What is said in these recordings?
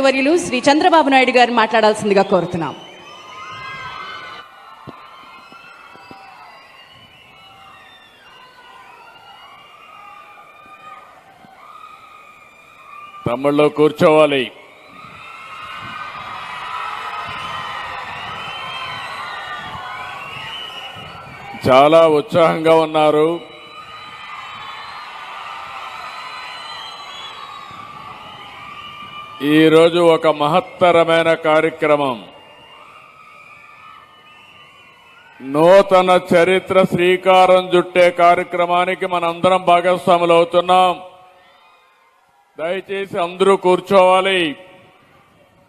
వర్యులు శ్రీ చంద్రబాబు నాయుడు గారు మాట్లాడాల్సిందిగా కోరుతున్నాం. తమ్ముళ్ళు కూర్చోవాలి. చాలా ఉత్సాహంగా ఉన్నారు. ఈరోజు ఒక మహత్తరమైన కార్యక్రమం, నూతన చరిత్ర శ్రీకారం చుట్టే కార్యక్రమానికి మనందరం భాగస్వాములు అవుతున్నాం. దయచేసి అందరూ కూర్చోవాలి,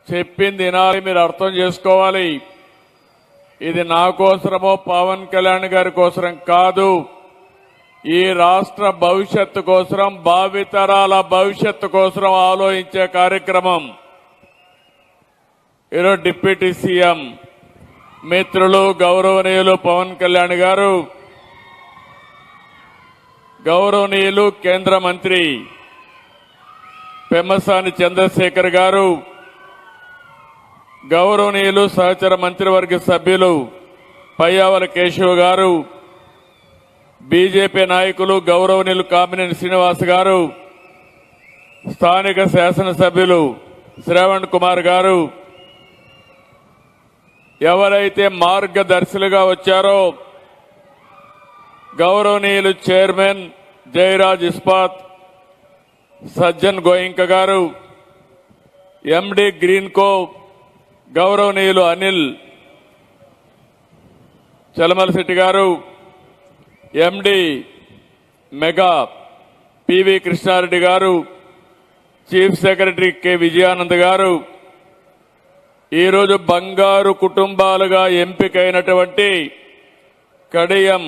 చెప్పింది వినాలి, మీరు అర్థం చేసుకోవాలి. ఇది నా కోసమో పవన్ కళ్యాణ్ గారి కోసం కాదు, ఈ రాష్ట్ర భవిష్యత్తు కోసం, భావితరాల భవిష్యత్తు కోసం ఆలోచించే కార్యక్రమం. ఈరోజు డిప్యూటీ సీఎం మిత్రులు గౌరవనీయులు పవన్ కళ్యాణ్ గారు, గౌరవనీయులు కేంద్ర మంత్రి పెమ్మసాని చంద్రశేఖర్ గారు, గౌరవనీయులు సహచర మంత్రివర్గ సభ్యులు పయ్యావుల కేశవ్ గారు, బీజేపీ నాయకులు గౌరవనీయులు కామినేని శ్రీనివాస్ గారు, స్థానిక శాసనసభ్యులు శ్రవణ్ కుమార్ గారు, ఎవరైతే మార్గదర్శులుగా వచ్చారో గౌరవనీయులు చైర్మన్ జయరాజ్ ఇస్పాత్ సజ్జన్ గోయింక గారు, ఎండి గ్రీన్కో గౌరవనీయులు అనిల్ చలమలశెట్టి గారు, ఎండి మెగా పివి కృష్ణారెడ్డి గారు, చీఫ్ సెక్రటరీ కె విజయానంద్ గారు, ఈరోజు బంగారు కుటుంబాలుగా ఎంపికైనటువంటి కడియం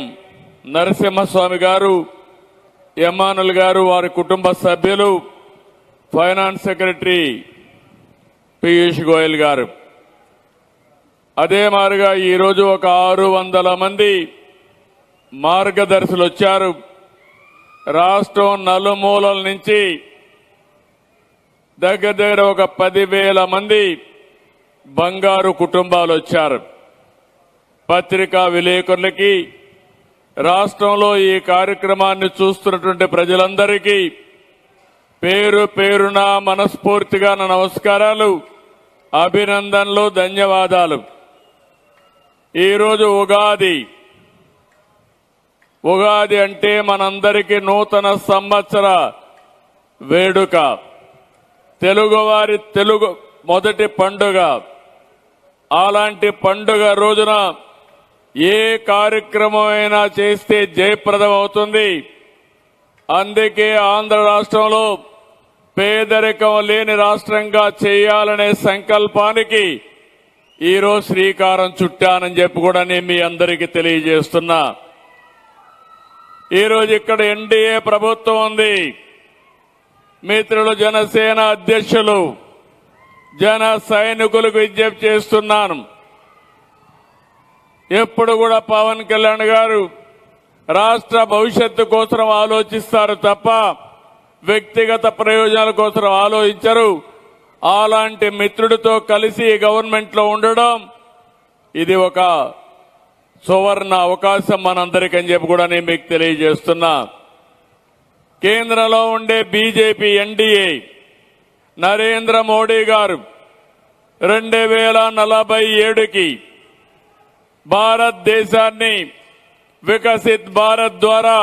నరసింహస్వామి గారు, ఎమానుల్ గారు, వారి కుటుంబ సభ్యులు, ఫైనాన్స్ సెక్రటరీ పీయూష్ గోయల్ గారు, అదే మాదిరిగా ఈరోజు ఒక 600 మంది మార్గదర్శులు వచ్చారు. రాష్ట్రం నలుమూలల నుంచి దగ్గర ఒక 10,000 మంది బంగారు కుటుంబాలు వచ్చారు. పత్రికా విలేకరులకి, రాష్ట్రంలో ఈ కార్యక్రమాన్ని చూస్తున్నటువంటి ప్రజలందరికీ పేరు పేరున మనస్ఫూర్తిగా నా నమస్కారాలు, అభినందనలు, ధన్యవాదాలు. ఈరోజు ఉగాది అంటే మనందరికీ నూతన సంవత్సర వేడుక, తెలుగువారి మొదటి పండుగ. అలాంటి పండుగ రోజున ఏ కార్యక్రమమైనా చేస్తే జయప్రదం అవుతుంది. అందుకే ఆంధ్ర రాష్ట్రంలో పేదరికం లేని రాష్ట్రంగా చేయాలనే సంకల్పానికి ఈరోజు శ్రీకారం చుట్టానని చెప్పి కూడా నేను మీ అందరికీ తెలియజేస్తున్నా. ఈరోజు ఇక్కడ ఎన్డీఏ ప్రభుత్వం ఉంది. మిత్రులు జనసేన అధ్యక్షులు, జన సైనికులకు విజ్ఞప్తి చేస్తున్నాను, ఎప్పుడు కూడా పవన్ కళ్యాణ్ గారు రాష్ట్ర భవిష్యత్తు కోసం ఆలోచిస్తారు తప్ప వ్యక్తిగత ప్రయోజనాల కోసం ఆలోచించరు. అలాంటి మిత్రుడితో కలిసి గవర్నమెంట్ లో ఉండడం ఇది ఒక సువర్ణ అవకాశం మనందరికని చెప్పి కూడా నేను మీకు తెలియజేస్తున్నా. కేంద్రంలో ఉండే బీజేపీ ఎన్డీఏ నరేంద్ర మోడీ గారు 2047కి భారతదేశాన్ని వికసిత్ భారత్ ద్వారా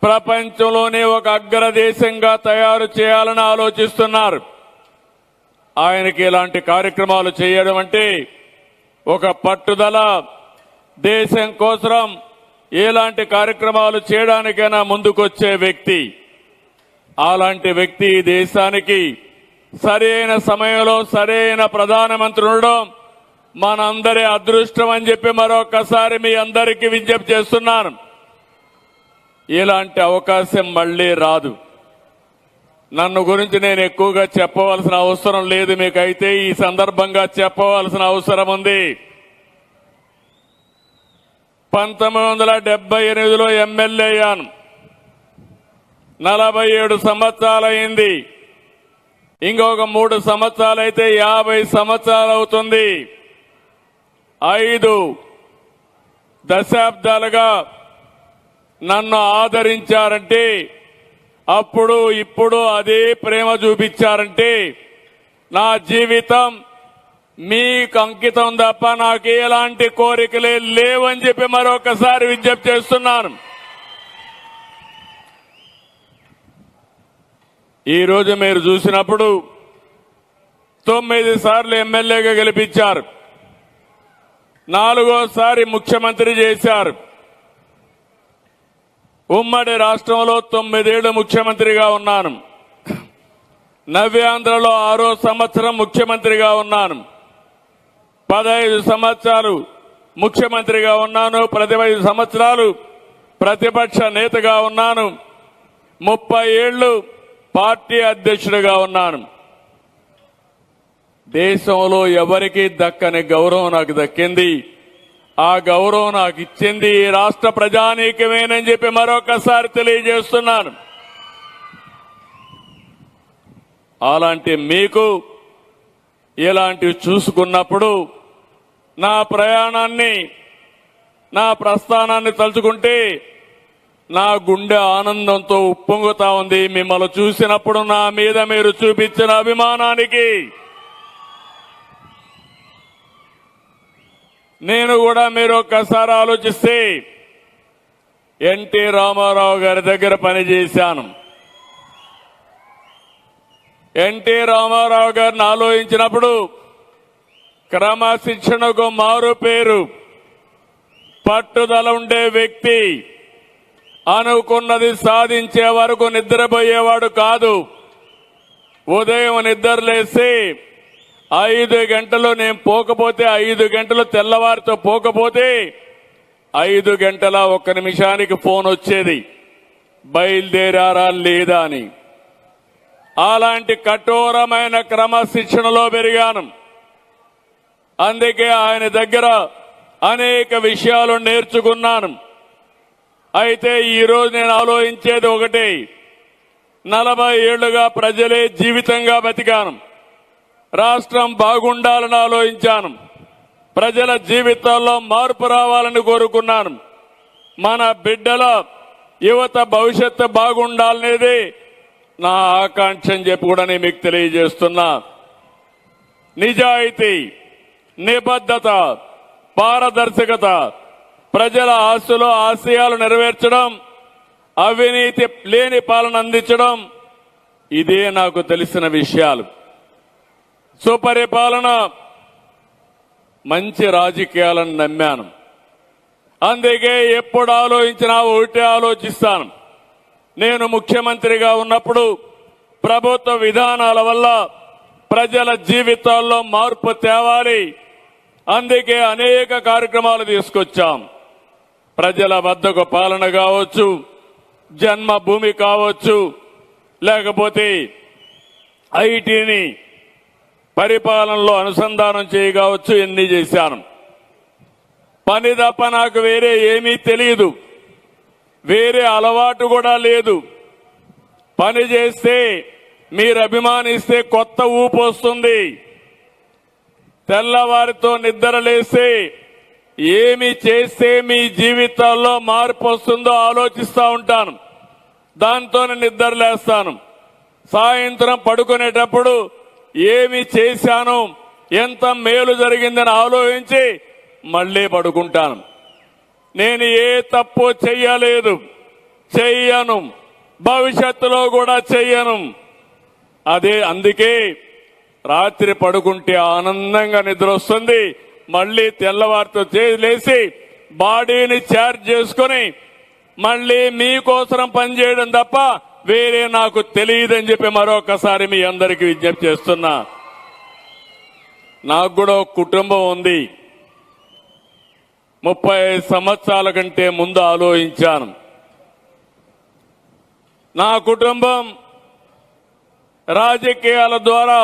ప్రపంచంలోనే ఒక అగ్రదేశంగా తయారు చేయాలని ఆలోచిస్తున్నారు. ఆయనకి ఇలాంటి కార్యక్రమాలు చేయడం అంటే ఒక పట్టుదల, దేశం కోసం ఎలాంటి కార్యక్రమాలు చేయడానికైనా ముందుకొచ్చే వ్యక్తి. అలాంటి వ్యక్తి ఈ దేశానికి సరైన సమయంలో సరైన ప్రధానమంత్రి ఉండడం మనందరి అదృష్టం అని చెప్పి మరొకసారి మీ అందరికీ విజ్ఞప్తి చేస్తున్నాను. ఇలాంటి అవకాశం మళ్లీ రాదు. నన్ను గురించి నేను ఎక్కువగా చెప్పవలసిన అవసరం లేదు, మీకైతే ఈ సందర్భంగా చెప్పవలసిన అవసరం ఉంది. 1978లో ఎమ్మెల్యే అయ్యాను. 47 సంవత్సరాలైంది. ఇంకొక 3 సంవత్సరాలైతే 50 సంవత్సరాలు అవుతుంది. 5 దశాబ్దాలుగా నన్ను ఆదరించారంటే, అప్పుడు ఇప్పుడు అదే ప్రేమ చూపించారంటే నా జీవితం మీకు అంకితం తప్ప నాకు ఎలాంటి కోరికలే లేవని చెప్పి మరొకసారి విజ్ఞప్తి చేస్తున్నాను. ఈ రోజు మీరు చూసినప్పుడు 9 సార్లు ఎమ్మెల్యేగా గెలిపించారు, 4వసారి ముఖ్యమంత్రి చేశారు. ఉమ్మడి రాష్ట్రంలో 9 ఏళ్లు ముఖ్యమంత్రిగా ఉన్నాను. నవ్యాంధ్రలో 6వ సంవత్సరం ముఖ్యమంత్రిగా ఉన్నాను. 15 సంవత్సరాలు ముఖ్యమంత్రిగా ఉన్నాను. 15 సంవత్సరాలు ప్రతిపక్ష నేతగా ఉన్నాను. 30 ఏళ్లు పార్టీ అధ్యక్షుడిగా ఉన్నాను. దేశంలో ఎవరికీ దక్కని గౌరవం నాకు దక్కింది. ఆ గౌరవం నాకు ఇచ్చింది ఈ రాష్ట్ర ప్రజానీకమేనని చెప్పి మరొకసారి తెలియజేస్తున్నాను. అలాంటి మీకు ఇలాంటివి చూసుకున్నప్పుడు నా ప్రయాణాన్ని, నా ప్రస్థానాన్ని తలుచుకుంటే నా గుండె ఆనందంతో ఉప్పొంగుతా ఉంది. మిమ్మల్ని చూసినప్పుడు నా మీద మీరు చూపించిన అభిమానానికి నేను కూడా మీరు ఒక్కసారి ఆలోచిస్తే ఎన్టీ రామారావు గారి దగ్గర పనిచేశాను. ఎన్టీ రామారావు గారిని ఆలోచించినప్పుడు క్రమశిక్షణకు మారు పేరు, పట్టుదల ఉండే వ్యక్తి, అనుకున్నది సాధించే వరకు నిద్రపోయేవాడు కాదు. ఉదయం నిద్రలేసి 5 గంటలు నేను పోకపోతే, 5 గంటలు తెల్లవారితో పోకపోతే 5 గంటల 1 నిమిషానికి ఫోన్ వచ్చేది, బయలుదేరారా లేదా అని. అలాంటి కఠోరమైన క్రమశిక్షణలో పెరిగాను. అందుకే ఆయన దగ్గర అనేక విషయాలు నేర్చుకున్నాను. అయితే ఈరోజు నేను ఆలోచించేది ఒకటే, 40 ఏళ్లుగా ప్రజలే జీవితంగా బతికాను. రాష్ట్రం బాగుండాలని ఆలోచించాను. ప్రజల జీవితాల్లో మార్పు రావాలని కోరుకున్నాను. మన బిడ్డల యువత భవిష్యత్తు బాగుండాలనేది నా ఆకాంక్ష అని చెప్పి కూడా నేను మీకు తెలియజేస్తున్నా. నిజాయితీ, నిబద్ధత, పారదర్శకత, ప్రజల ఆశలు ఆశయాలు నెరవేర్చడం, అవినీతి లేని పాలన అందించడం, ఇదే నాకు తెలిసిన విషయాలు. సుపరిపాలన, మంచి రాజకీయాలను నమ్మాను. అందుకే ఎప్పుడు ఆలోచించినా ఒకటే ఆలోచిస్తాను. నేను ముఖ్యమంత్రిగా ఉన్నప్పుడు ప్రభుత్వ విధానాల వల్ల ప్రజల జీవితాల్లో మార్పు తేవాలి. అందుకే అనేక కార్యక్రమాలు తీసుకొచ్చాం. ప్రజల వద్దకు పాలన కావచ్చు, జన్మభూమి కావచ్చు, లేకపోతే ఐటీని పరిపాలనలో అనుసంధానం చేయవచ్చు, ఎన్ని చేశాను. పని తప్ప నాకు వేరే ఏమీ తెలియదు, వేరే అలవాటు కూడా లేదు. పని చేస్తే, మీరు అభిమానిస్తే కొత్త ఊపు వస్తుంది. తెల్లవారితో నిద్రలేస్తే ఏమి చేస్తే మీ జీవితాల్లో మార్పు వస్తుందో ఆలోచిస్తూ ఉంటాను. దాంతోనే నిద్రలేస్తాను. సాయంత్రం పడుకునేటప్పుడు ఏమి చేశాను, ఎంత మేలు జరిగిందని ఆలోచించి మళ్లీ పడుకుంటాను. నేను ఏ తప్పు చెయ్యలేదు, చెయ్యను, భవిష్యత్తులో కూడా చెయ్యను. అందుకే రాత్రి పడుకుంటే ఆనందంగా నిద్ర వస్తుంది. మళ్లీ తెల్లవారితో లేచి బాడీని ఛార్జ్ చేసుకుని మళ్లీ మీకోసం పనిచేయడం తప్ప వేరే నాకు తెలియదని చెప్పి మరొకసారి మీ అందరికీ విజ్ఞప్తి చేస్తున్నా. నాకు కూడా ఒక కుటుంబం ఉంది. 30 సంవత్సరాల కంటే ముందు ఆలోచించాను. నా కుటుంబం రాజకీయాల ద్వారా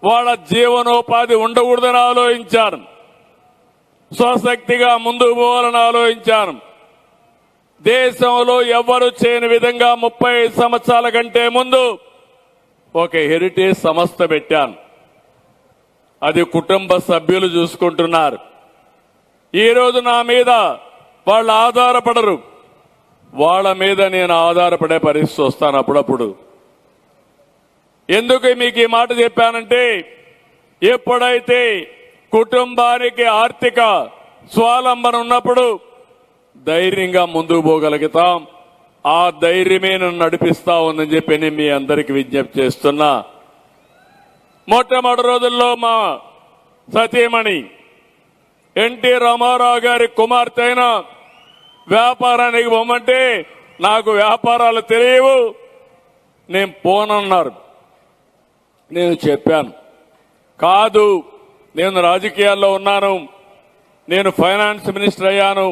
వాళ్ళ జీవనోపాధి ఉండకూడదని ఆలోచించాను. స్వశక్తిగా ముందుకు పోవాలని ఆలోచించాను. దేశంలో ఎవ్వరూ చేయని విధంగా 30 సంవత్సరాల కంటే ముందు ఒక హెరిటేజ్ సంస్థ పెట్టాను. అది కుటుంబ సభ్యులు చూసుకుంటున్నారు. ఈరోజు నా మీద వాళ్ళు ఆధారపడరు, వాళ్ళ మీద నేను ఆధారపడే పరిస్థితి వస్తాను అప్పుడప్పుడు. ఎందుకు మీకు ఈ మాట చెప్పానంటే, ఎప్పుడైతే కుటుంబానికి ఆర్థిక స్వావలంబన ఉన్నప్పుడు ధైర్యంగా ముందుకు పోగలుగుతాం. ఆ ధైర్యమే నన్ను నడిపిస్తా ఉందని చెప్పి నేను మీ అందరికి విజ్ఞప్తి చేస్తున్నా. మొట్టమొదటి రోజుల్లో మా సతీమణి ఎన్టీ రామారావు గారి కుమార్తె అయిన వ్యాపారానికి పోమంటే నాకు వ్యాపారాలు తెలియవు, నేను పోనన్నారు. నేను చెప్పాను, కాదు, నేను రాజకీయాల్లో ఉన్నాను, నేను ఫైనాన్స్ మినిస్టర్ అయ్యాను,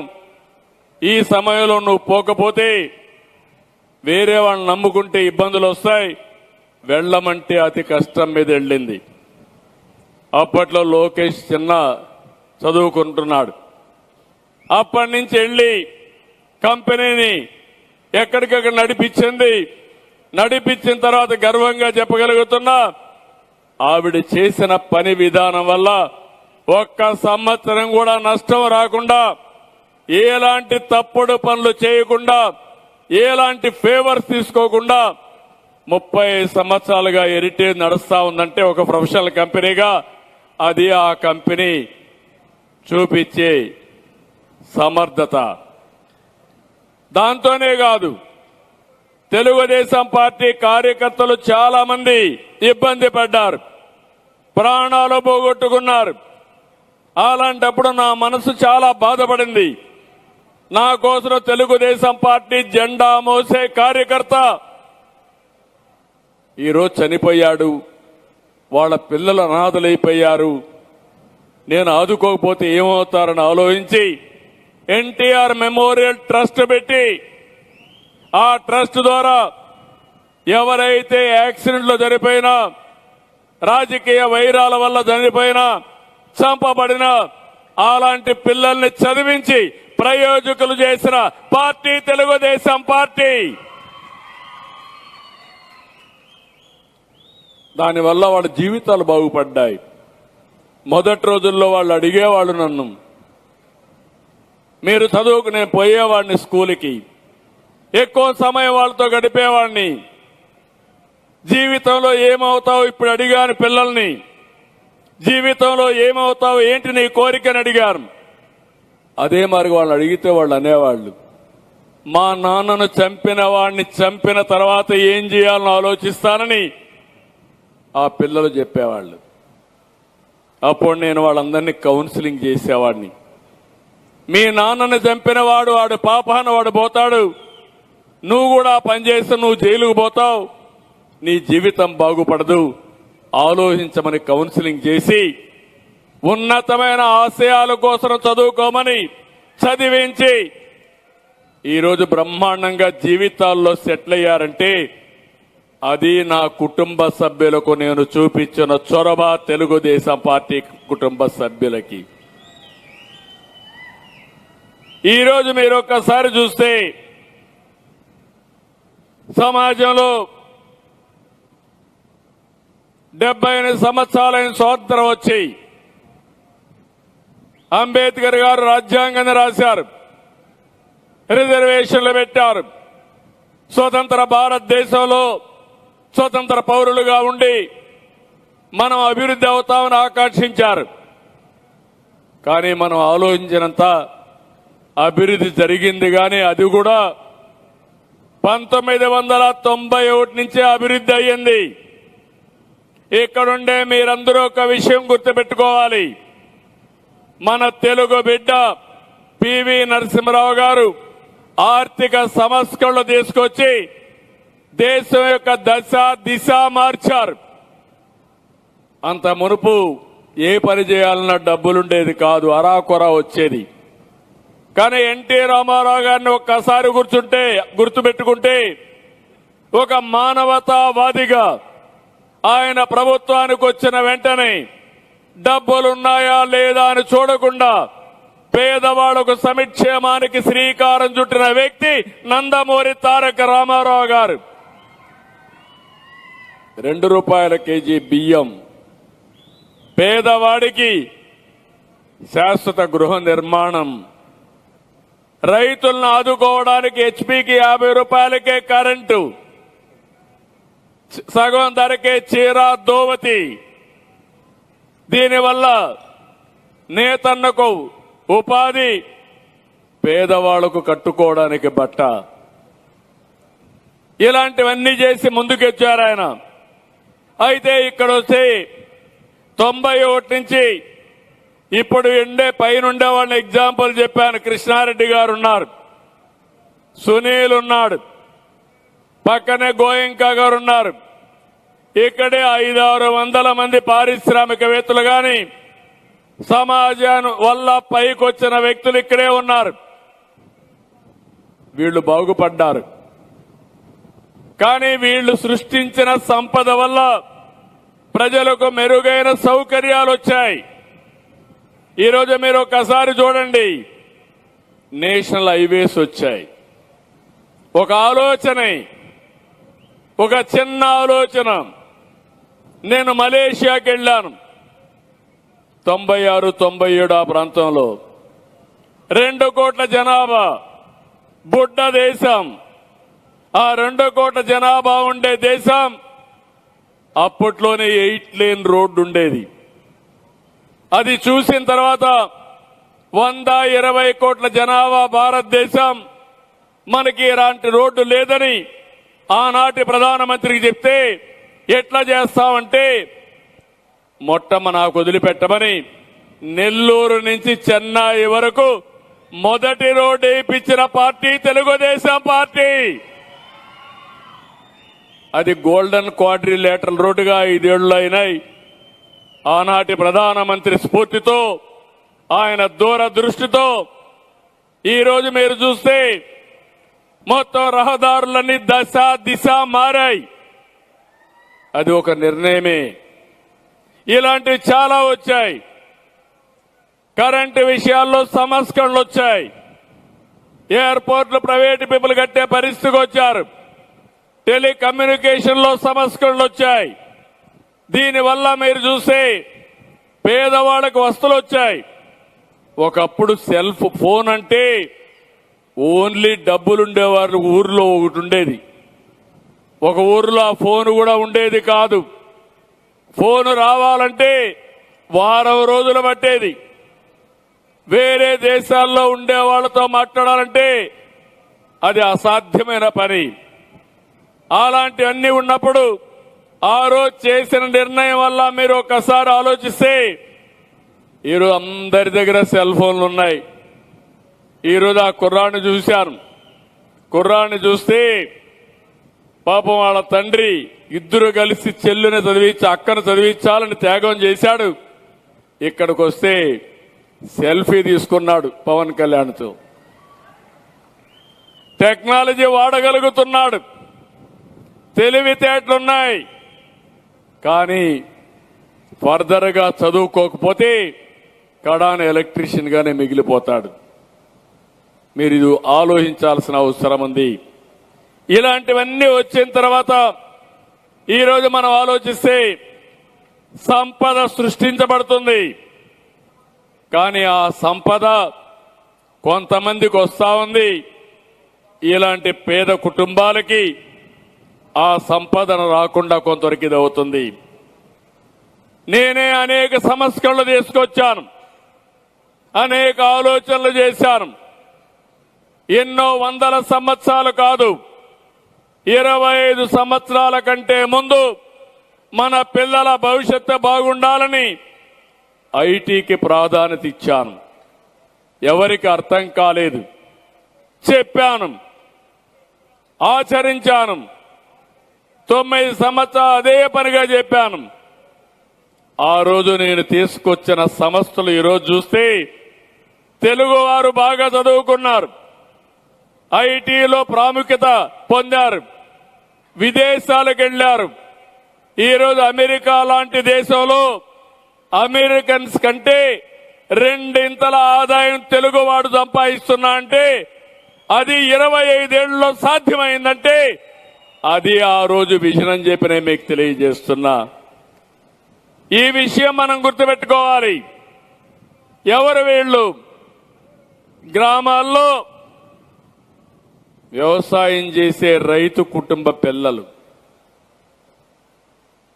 ఈ సమయంలో నువ్వు పోకపోతే వేరే వాళ్ళని నమ్ముకుంటే ఇబ్బందులు వస్తాయి, వెళ్ళమంటే అతి కష్టం మీద వెళ్ళింది. అప్పట్లో లోకేష్ చిన్న చదువుకుంటున్నాడు. అప్పటి నుంచి వెళ్ళి కంపెనీని ఎక్కడికక్కడ నడిపించింది. నడిపించిన తర్వాత గర్వంగా చెప్పగలుగుతున్నా, ఆవిడ చేసిన పని విధానం వల్ల ఒక్క సంవత్సరం కూడా నష్టం రాకుండా, ఎలాంటి తప్పుడు పనులు చేయకుండా, ఎలాంటి ఫేవర్స్ తీసుకోకుండా 30 సంవత్సరాలుగా హెరిటేజ్ నడుస్తా ఉందంటే ఒక ప్రొఫెషనల్ కంపెనీగా అది ఆ కంపెనీ చూపించే సమర్థత. దాంతోనే కాదు, తెలుగుదేశం పార్టీ కార్యకర్తలు చాలా మంది ఇబ్బంది పడ్డారు, ప్రాణాలు పోగొట్టుకున్నారు. అలాంటప్పుడు నా మనసు చాలా బాధపడింది. నా కోసం తెలుగుదేశం పార్టీ జెండా మోసే కార్యకర్త ఈరోజు చనిపోయాడు, వాళ్ళ పిల్లలు అనాథలైపోయారు. నేను ఆదుకోకపోతే ఏమవుతారని ఆలోచించి ఎన్టీఆర్ మెమోరియల్ ట్రస్ట్ పెట్టి, ఆ ట్రస్ట్ ద్వారా ఎవరైతే యాక్సిడెంట్లు చనిపోయినా, రాజకీయ వైరాల వల్ల చనిపోయినా, చంపబడినా అలాంటి పిల్లల్ని చదివించి ప్రయోజకులు చేసిన పార్టీ తెలుగుదేశం పార్టీ. దానివల్ల వాళ్ళ జీవితాలు బాగుపడ్డాయి. మొదటి రోజుల్లో వాళ్ళు అడిగేవాళ్ళు నన్ను, మీరు చదువుకు, నేను పోయేవాడిని స్కూల్కి, ఎక్కువ సమయం వాళ్ళతో గడిపేవాడిని. జీవితంలో ఏమవుతావు ఇప్పుడు అడిగాను పిల్లల్ని, జీవితంలో ఏమవుతావు, ఏంటి నీ కోరికని అడిగారు. అదే మరి వాళ్ళు అడిగితే వాళ్ళు అనేవాళ్ళు, మా నాన్నను చంపిన వాడిని చంపిన తర్వాత ఏం చేయాలని ఆలోచిస్తానని ఆ పిల్లలు చెప్పేవాళ్ళు. అప్పుడు నేను వాళ్ళందరినీ కౌన్సిలింగ్ చేసేవాడిని. మీ నాన్నని చంపిన వాడు పాపాన వాడు పోతాడు, నువ్వు కూడా పనిచేస్తే నువ్వు జైలుకు పోతావు, నీ జీవితం బాగుపడదు, ఆలోచించమని కౌన్సిలింగ్ చేసి ఉన్నతమైన ఆశయాల కోసం చదువుకోమని చదివించి ఈరోజు బ్రహ్మాండంగా జీవితాల్లో సెటిల్ అయ్యారంటే అది నా కుటుంబ సభ్యులకు నేను చూపించిన చొరవ, తెలుగుదేశం పార్టీ కుటుంబ సభ్యులకి. ఈరోజు మీరు ఒక్కసారి చూస్తే సమాజంలో 78 సంవత్సరాలైన స్వాతంత్రం వచ్చి అంబేద్కర్ గారు రాజ్యాంగాన్ని రాశారు, రిజర్వేషన్లు పెట్టారు. స్వతంత్ర భారతదేశంలో స్వతంత్ర పౌరులుగా ఉండి మనం అభివృద్ధి అవుతామని ఆకాంక్షించారు. కానీ మనం ఆలోచించినంత అభివృద్ధి జరిగింది, కానీ అది కూడా 1991 నుంచే అభివృద్ధి అయ్యింది. ఇక్కడుండే మీరందరూ ఒక విషయం గుర్తుపెట్టుకోవాలి. మన తెలుగు బిడ్డ పివి నరసింహరావు గారు ఆర్థిక సంస్కరణలు తీసుకొచ్చి దేశం యొక్క దశ దిశ మార్చారు. అంత మునుపు ఏ పని చేయాలన్నా డబ్బులుండేది కాదు, అరాకొరా వచ్చేది. కానీ ఎన్టీ రామారావు గారిని ఒక్కసారి గుర్తుపెట్టుకుంటే ఒక మానవతావాదిగా ఆయన ప్రభుత్వానికి వచ్చిన వెంటనే డబ్బులున్నాయా లేదా అని చూడకుండా పేదవాళ్లకు సంక్షేమానికి శ్రీకారం చుట్టిన వ్యక్తి నందమూరి తారక రామారావు గారు. ₹2 కేజీ బియ్యం, పేదవాడికి శాశ్వత గృహ నిర్మాణం, రైతులను ఆదుకోవడానికి హెచ్పీకి ₹50కే కరెంటు, సగం ధరకే చీర దోవతి. దీనివల్ల నేతన్నకు ఉపాధి, పేదవాళ్లకు కట్టుకోవడానికి బట్ట. ఇలాంటివన్నీ చేసి ముందుకొచ్చారు ఆయన. అయితే ఇక్కడ వస్తే 91 నుంచి ఇప్పుడు పైనుండే వాళ్ళని ఎగ్జాంపుల్ చెప్పాను. కృష్ణారెడ్డి గారు ఉన్నారు, సునీల్ ఉన్నాడు, పక్కనే గోయంకా గారు ఉన్నారు. ఇక్కడే 500-600 మంది పారిశ్రామికవేత్తలు గాని సమాజం వల్ల పైకొచ్చిన వ్యక్తులు ఇక్కడే ఉన్నారు. వీళ్లు బాగుపడ్డారు. కానీ వీళ్లు సృష్టించిన సంపద వల్ల ప్రజలకు మెరుగైన సౌకర్యాలు వచ్చాయి. ఈరోజు మీరు ఒకసారి చూడండి, నేషనల్ హైవేస్ వచ్చాయి. ఒక ఆలోచన, ఒక చిన్న ఆలోచన. నేను మలేషియాకి వెళ్ళాను 96-97 ఆ ప్రాంతంలో. 2 కోట్ల జనాభా, బుడ్డ దేశం. ఆ 2 కోట్ల జనాభా ఉండే దేశం అప్పట్లోనే 8 లేన్ రోడ్డు ఉండేది. అది చూసిన తర్వాత 120 కోట్ల జనాభా భారతదేశం, మనకి ఇలాంటి రోడ్డు లేదని ఆనాటి ప్రధానమంత్రికి చెప్తే, ఎట్లా చేస్తామంటే నాకు వదిలిపెట్టమని నెల్లూరు నుంచి చెన్నై వరకు మొదటి రోడ్డు వేయించిన పార్టీ తెలుగుదేశం పార్టీ. అది గోల్డెన్ క్వాడ్రిలేటరల్ రోడ్డుగా 5 ఏళ్లు అయినాయి. ఆనాటి ప్రధానమంత్రి స్ఫూర్తితో, ఆయన దూరదృష్టితో ఈరోజు మీరు చూస్తే మొత్తం రహదారులన్నీ దశ దిశ మారాయి. అది ఒక నిర్ణయమే. ఇలాంటివి చాలా వచ్చాయి. కరెంటు విషయాల్లో సంస్కరణలు వచ్చాయి. ఎయిర్పోర్ట్లు ప్రైవేట్ పీపుల్ కట్టే పరిస్థితికి వచ్చారు. టెలికమ్యూనికేషన్ లో సంస్కరణలు వచ్చాయి. దీనివల్ల మీరు చూస్తే పేదవాళ్ళకు వస్తువులు వచ్చాయి. ఒకప్పుడు సెల్ఫ్ ఫోన్ అంటే ఓన్లీ డబ్బులుండేవారు ఊర్లో ఒకటి ఉండేది. ఒక ఊర్లో ఆ ఫోన్ కూడా ఉండేది కాదు. ఫోన్ రావాలంటే వారం రోజులు పట్టేది. వేరే దేశాల్లో ఉండే వాళ్ళతో మాట్లాడాలంటే అది అసాధ్యమైన పని. అలాంటివన్నీ ఉన్నప్పుడు ఆ రోజు చేసిన నిర్ణయం వల్ల మీరు ఒక్కసారి ఆలోచిస్తే ఈరోజు అందరి దగ్గర సెల్ ఫోన్లు ఉన్నాయి. ఈరోజు ఆ కుర్రాన్ని చూశాను. కుర్రాన్ని చూస్తే పాపం వాళ్ళ తండ్రి ఇద్దరు కలిసి చెల్లుని చదివించి అక్కను చదివించాలని త్యాగం చేశాడు. ఇక్కడికి వస్తే సెల్ఫీ తీసుకున్నాడు పవన్ కళ్యాణ్తో. టెక్నాలజీ వాడగలుగుతున్నాడు, తెలివితేటలున్నాయి. కానీ ఫర్దర్ గా చదువుకోకపోతే కడాన ఎలక్ట్రీషియన్ గానే మిగిలిపోతాడు. మీరు ఇది ఆలోచించాల్సిన అవసరం ఉంది. ఇలాంటివన్నీ వచ్చిన తర్వాత ఈరోజు మనం ఆలోచిస్తే సంపద సృష్టించబడుతుంది. కానీ ఆ సంపద కొంతమందికి వస్తా ఉంది. ఇలాంటి పేద కుటుంబాలకి ఆ సంపదను రాకుండా కొంతవరకు ఇది అవుతుంది. నేనే అనేక సంస్కరణలు తీసుకొచ్చాను, అనేక ఆలోచనలు చేశాను. ఎన్నో వందల సంవత్సరాలు కాదు, 25 సంవత్సరాల కంటే ముందు మన పిల్లల భవిష్యత్తు బాగుండాలని ఐటీకి ప్రాధాన్యత ఇచ్చాను. ఎవరికి అర్థం కాలేదు, చెప్పాను, ఆచరించాను. 9 సంవత్సరాలు అదే పనిగా చెప్పాను. ఆ రోజు నేను తీసుకొచ్చిన సంస్థలు ఈరోజు చూస్తే తెలుగువారు బాగా చదువుకున్నారు, ఐటీలో ప్రాముఖ్యత పొందారు, విదేశాలకు వెళ్లారు. ఈరోజు అమెరికా లాంటి దేశంలో అమెరికన్స్ కంటే 2 ఆదాయం తెలుగువాడు సంపాదిస్తున్నా అంటే అది 25 ఏళ్లలో సాధ్యమైందంటే అది ఆ రోజు విజన్ అని చెప్పి నేను మీకు తెలియజేస్తున్నా. ఈ విషయం మనం గుర్తుపెట్టుకోవాలి. ఎవరు వీళ్ళు? గ్రామాల్లో వ్యవసాయం చేసే రైతు కుటుంబ పిల్లలు,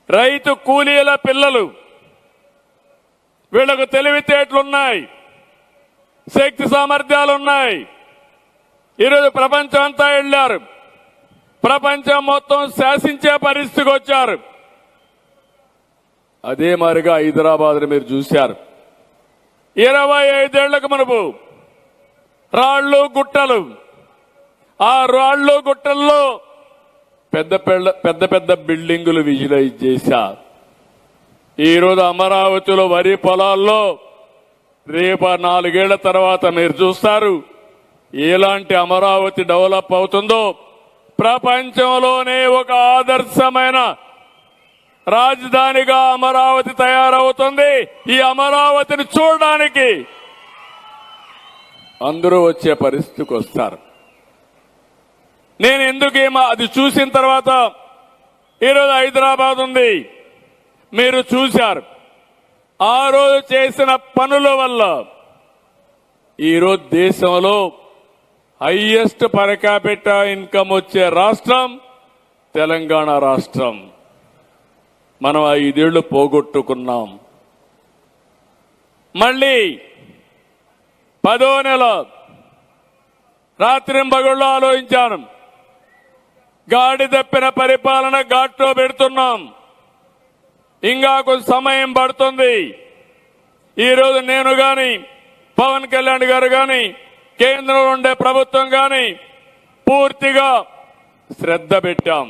రైతు కూలీల పిల్లలు. వీళ్లకు తెలివితేటలున్నాయి, శక్తి సామర్థ్యాలున్నాయి. ఈరోజు ప్రపంచం అంతా వెళ్లారు, ప్రపంచం మొత్తం శాసించే పరిస్థితికి వచ్చారు. అదే మాదిరిగా హైదరాబాద్ మీరు చూశారు. 25 ఏళ్లకు మునుపు రాళ్లు గుట్టలు, ఆ రాళ్లు గుట్టల్లో పెద్ద పెద్ద బిల్డింగులు విజువలైజ్ చేశారు. ఈరోజు అమరావతిలో వరి పొలాల్లో రేపు 4 ఏళ్ల తర్వాత మీరు చూస్తారు ఎలాంటి అమరావతి డెవలప్ అవుతుందో. ప్రపంచంలోనే ఒక ఆదర్శమైన రాజధానిగా అమరావతి తయారవుతుంది. ఈ అమరావతిని చూడడానికి అందరూ వచ్చే పరిస్థితికి వస్తారు. నేను ఎందుకేమో అది చూసిన తర్వాత ఈరోజు హైదరాబాద్ ఉంది, మీరు చూశారు. ఆ రోజు చేసిన పనుల వల్ల ఈరోజు దేశంలో హైయెస్ట్ పర్ క్యాపిటా ఇన్కమ్ వచ్చే రాష్ట్రం తెలంగాణ రాష్ట్రం. మనం 5 ఏళ్లు పోగొట్టుకున్నాం. మళ్ళీ 10వ నెల రాత్రింబగళ్ళు ఆలోచించాను. గాడి తప్పిన పరిపాలన ఘాట్లో పెడుతున్నాం, ఇంకా కొంచెం సమయం పడుతుంది. ఈరోజు నేను గాని, పవన్ కళ్యాణ్ గారు గాని, కేంద్రంలో ఉండే ప్రభుత్వం గాని పూర్తిగా శ్రద్ధ పెట్టాం.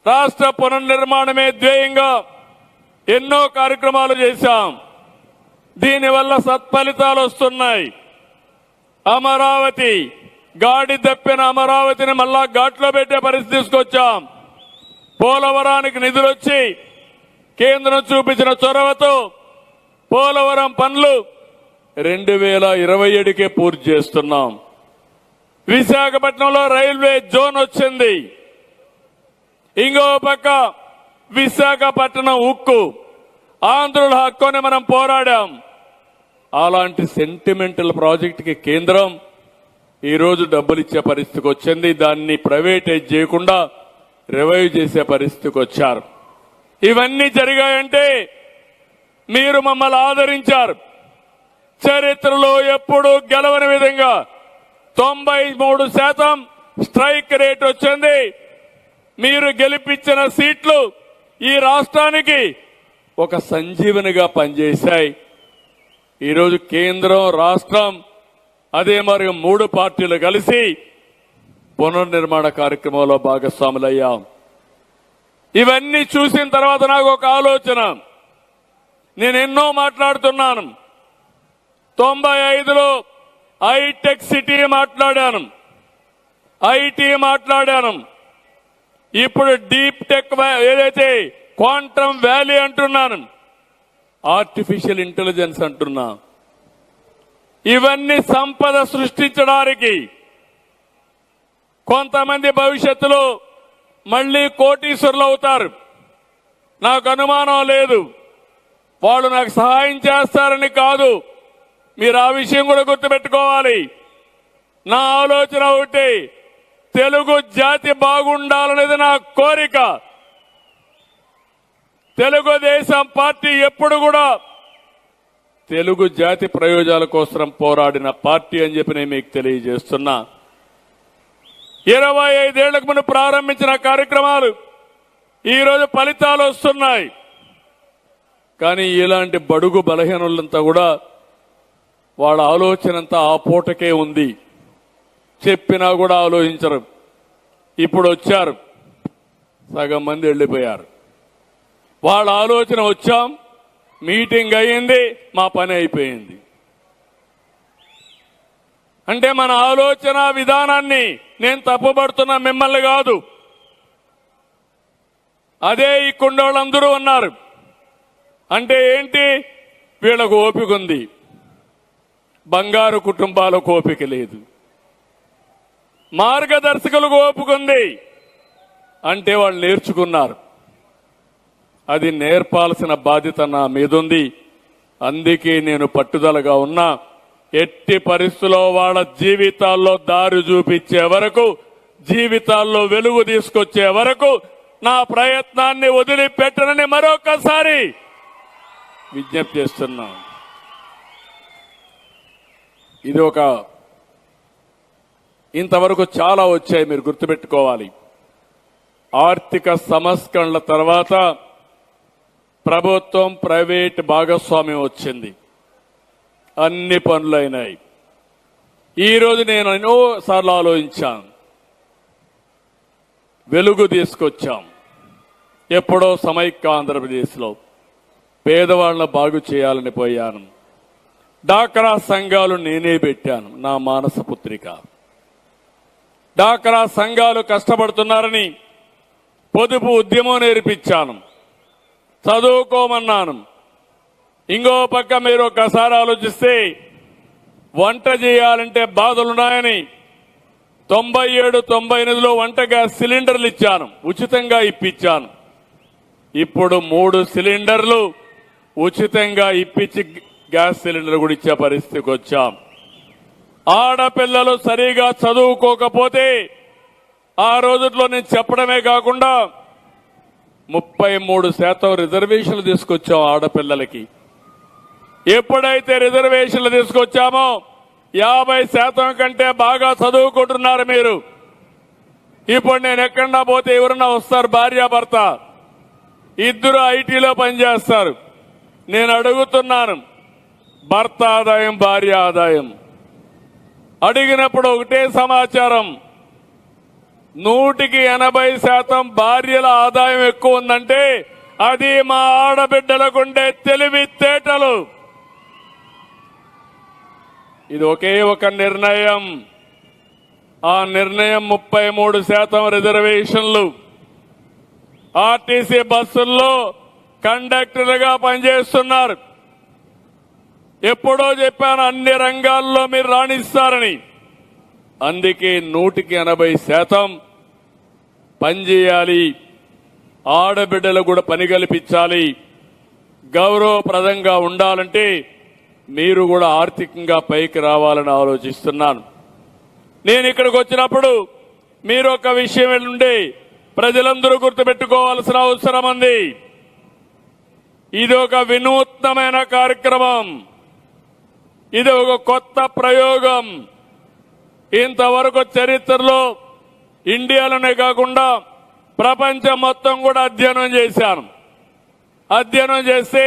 రాష్ట్ర పునర్నిర్మాణమే ధ్యేయంగా ఎన్నో కార్యక్రమాలు చేశాం. దీనివల్ల సత్ఫలితాలు వస్తున్నాయి. అమరావతి గాడి తప్పిన అమరావతిని మళ్ళా ఘాట్లో పెట్టే పరిస్థితి తీసుకొచ్చాం. పోలవరానికి నిధులొచ్చి కేంద్రం చూపించిన చొరవతో పోలవరం పనులు 2027కే పూర్తి చేస్తున్నాం. విశాఖపట్నంలో రైల్వే జోన్ వచ్చింది. ఇంకో పక్క విశాఖపట్నం ఉక్కు, ఆంధ్రుల హక్కుని మనం పోరాడాం. అలాంటి సెంటిమెంటల్ ప్రాజెక్టుకి కేంద్రం ఈరోజు డబ్బులు ఇచ్చే పరిస్థితికి వచ్చింది. దాన్ని ప్రైవేటైజ్ చేయకుండా రివైవ్ చేసే పరిస్థితికి వచ్చారు. ఇవన్నీ జరిగాయంటే మీరు మమ్మల్ని ఆదరించారు. చరిత్రలో ఎప్పుడూ గెలవని విధంగా 93% స్ట్రైక్ రేట్ వచ్చింది. మీరు గెలిపించిన సీట్లు ఈ రాష్ట్రానికి ఒక సంజీవనిగా పనిచేశాయి. ఈరోజు కేంద్రం, రాష్ట్రం, అదే మరి 3 పార్టీలు కలిసి పునర్నిర్మాణ కార్యక్రమంలో భాగస్వాములయ్యాం. ఇవన్నీ చూసిన తర్వాత నాకు ఒక ఆలోచన. నేను ఎన్నో మాట్లాడుతున్నాను. 95లో హైటెక్ సిటీ మాట్లాడాను, ఐటీ మాట్లాడాను. ఇప్పుడు డీప్ టెక్ ఏదైతే క్వాంటమ్ వ్యాలీ అంటున్నాను, ఆర్టిఫిషియల్ ఇంటెలిజెన్స్ అంటున్నా. ఇవన్నీ సంపద సృష్టించడానికి కొంతమంది భవిష్యత్తులో మళ్లీ కోటీశ్వరులు అవుతారు. నాకు అనుమానం లేదు. వాళ్ళు నాకు సహాయం చేస్తారని కాదు. మీరు ఆ విషయం కూడా గుర్తుపెట్టుకోవాలి. నా ఆలోచన ఒకటి, తెలుగు జాతి బాగుండాలనేది నా కోరిక. తెలుగుదేశం పార్టీ ఎప్పుడు కూడా తెలుగు జాతి ప్రయోజనాల కోసం పోరాడిన పార్టీ అని చెప్పి నేను మీకు తెలియజేస్తున్నా. 25 ఏళ్లకు ముందు ప్రారంభించిన కార్యక్రమాలు ఈరోజు ఫలితాలు వస్తున్నాయి. కానీ ఇలాంటి బడుగు బలహీనులంతా కూడా వాళ్ళ ఆలోచన అంతా ఆ పూటకే ఉంది. చెప్పినా కూడా ఆలోచించరు. ఇప్పుడు వచ్చారు, సగం మంది వెళ్లిపోయారు. వాళ్ళ ఆలోచన వచ్చాం, మీటింగ్ అయ్యింది, మా పని అయిపోయింది. అంటే మన ఆలోచన విధానాన్ని నేను తప్పుపడుతున్నా, మిమ్మల్ని కాదు. అదే ఈ కుండోళ్ళందరూ ఉన్నారు. అంటే ఏంటి? వీళ్ళకు ఓపిక ఉంది, బంగారు కుటుంబాలకు ఓపిక లేదు. మార్గదర్శకులకు ఒప్పుకుంది అంటే వాళ్ళు నేర్చుకున్నారు. అది నేర్పాల్సిన బాధ్యత నా మీదుంది. అందుకే నేను పట్టుదలగా ఉన్నా. ఎట్టి పరిస్థితుల్లో వాళ్ళ జీవితాల్లో దారి చూపించే వరకు, జీవితాల్లో వెలుగు తీసుకొచ్చే వరకు నా ప్రయత్నాన్ని వదిలిపెట్టనని మరొకసారి విజ్ఞప్తి చేస్తున్నాం. ఇది ఇంతవరకు చాలా వచ్చాయి, మీరు గుర్తుపెట్టుకోవాలి. ఆర్థిక సంస్కరణల తర్వాత ప్రభుత్వం ప్రైవేట్ భాగస్వామ్యం వచ్చింది, అన్ని పనులైనాయి. ఈరోజు నేను ఎన్నోసార్లు ఆలోచించాను, వెలుగు తీసుకొచ్చాం. ఎప్పుడో సమైక్య ఆంధ్రప్రదేశ్లో పేదవాళ్ళను బాగు చేయాలని పోయాను. డాక్రా సంఘాలు నేనే పెట్టాను, నా మానస పుత్రిక. డాక్రా సంఘాలు కష్టపడుతున్నారని పొదుపు ఉద్యమం నేర్పించాను, చదువుకోమన్నాను. ఇంకో పక్క మీరు ఒకసారి ఆలోచిస్తే వంట చేయాలంటే బాధలున్నాయని 97-98లో వంట గ్యాస్ సిలిండర్లు ఇచ్చాను, ఉచితంగా ఇప్పించాను. ఇప్పుడు 3 సిలిండర్లు ఉచితంగా ఇప్పించి గ్యాస్ సిలిండర్ కూడా ఇచ్చే పరిస్థితికి వచ్చాం. ఆడపిల్లలు సరిగా చదువుకోకపోతే ఆ రోజుల్లో నేను చెప్పడమే కాకుండా 33% రిజర్వేషన్లు తీసుకొచ్చాం ఆడపిల్లలకి. ఎప్పుడైతే రిజర్వేషన్లు తీసుకొచ్చామో 50% కంటే బాగా చదువుకుంటున్నారు మీరు. ఇప్పుడు నేను ఎక్కడా పోతే ఎవరన్నా వస్తారు, భార్యాభర్త ఇద్దరు ఐటీలో పనిచేస్తారు. నేను అడుగుతున్నాను, భర్త ఆదాయం భార్య ఆదాయం అడిగినప్పుడు ఒకటే సమాచారం, 180% భార్యల ఆదాయం ఎక్కువ ఉందంటే అది మా ఆడబిడ్డలకుండే తెలివితేటలు. ఇది ఒకే ఒక నిర్ణయం. ఆ నిర్ణయం 33% రిజర్వేషన్లు. ఆర్టీసీ బస్సుల్లో కండక్టర్లుగా పనిచేస్తున్నారు. ఎప్పుడో చెప్పాను, అన్ని రంగాల్లో మీరు రాణిస్తారని. అందుకే 180% పనిచేయాలి, ఆడబిడ్డలు కూడా పని కల్పించాలి. గౌరవప్రదంగా ఉండాలంటే మీరు కూడా ఆర్థికంగా పైకి రావాలని ఆలోచిస్తున్నాను. నేను ఇక్కడికి వచ్చినప్పుడు మీరు ఒక విషయం నుండి ప్రజలందరూ గుర్తుపెట్టుకోవాల్సిన అవసరం ఉంది. ఇది ఒక వినూత్నమైన కార్యక్రమం, ఇది ఒక కొత్త ప్రయోగం. ఇంతవరకు చరిత్రలో ఇండియాలోనే కాకుండా ప్రపంచం మొత్తం కూడా అధ్యయనం చేశాను. అధ్యయనం చేస్తే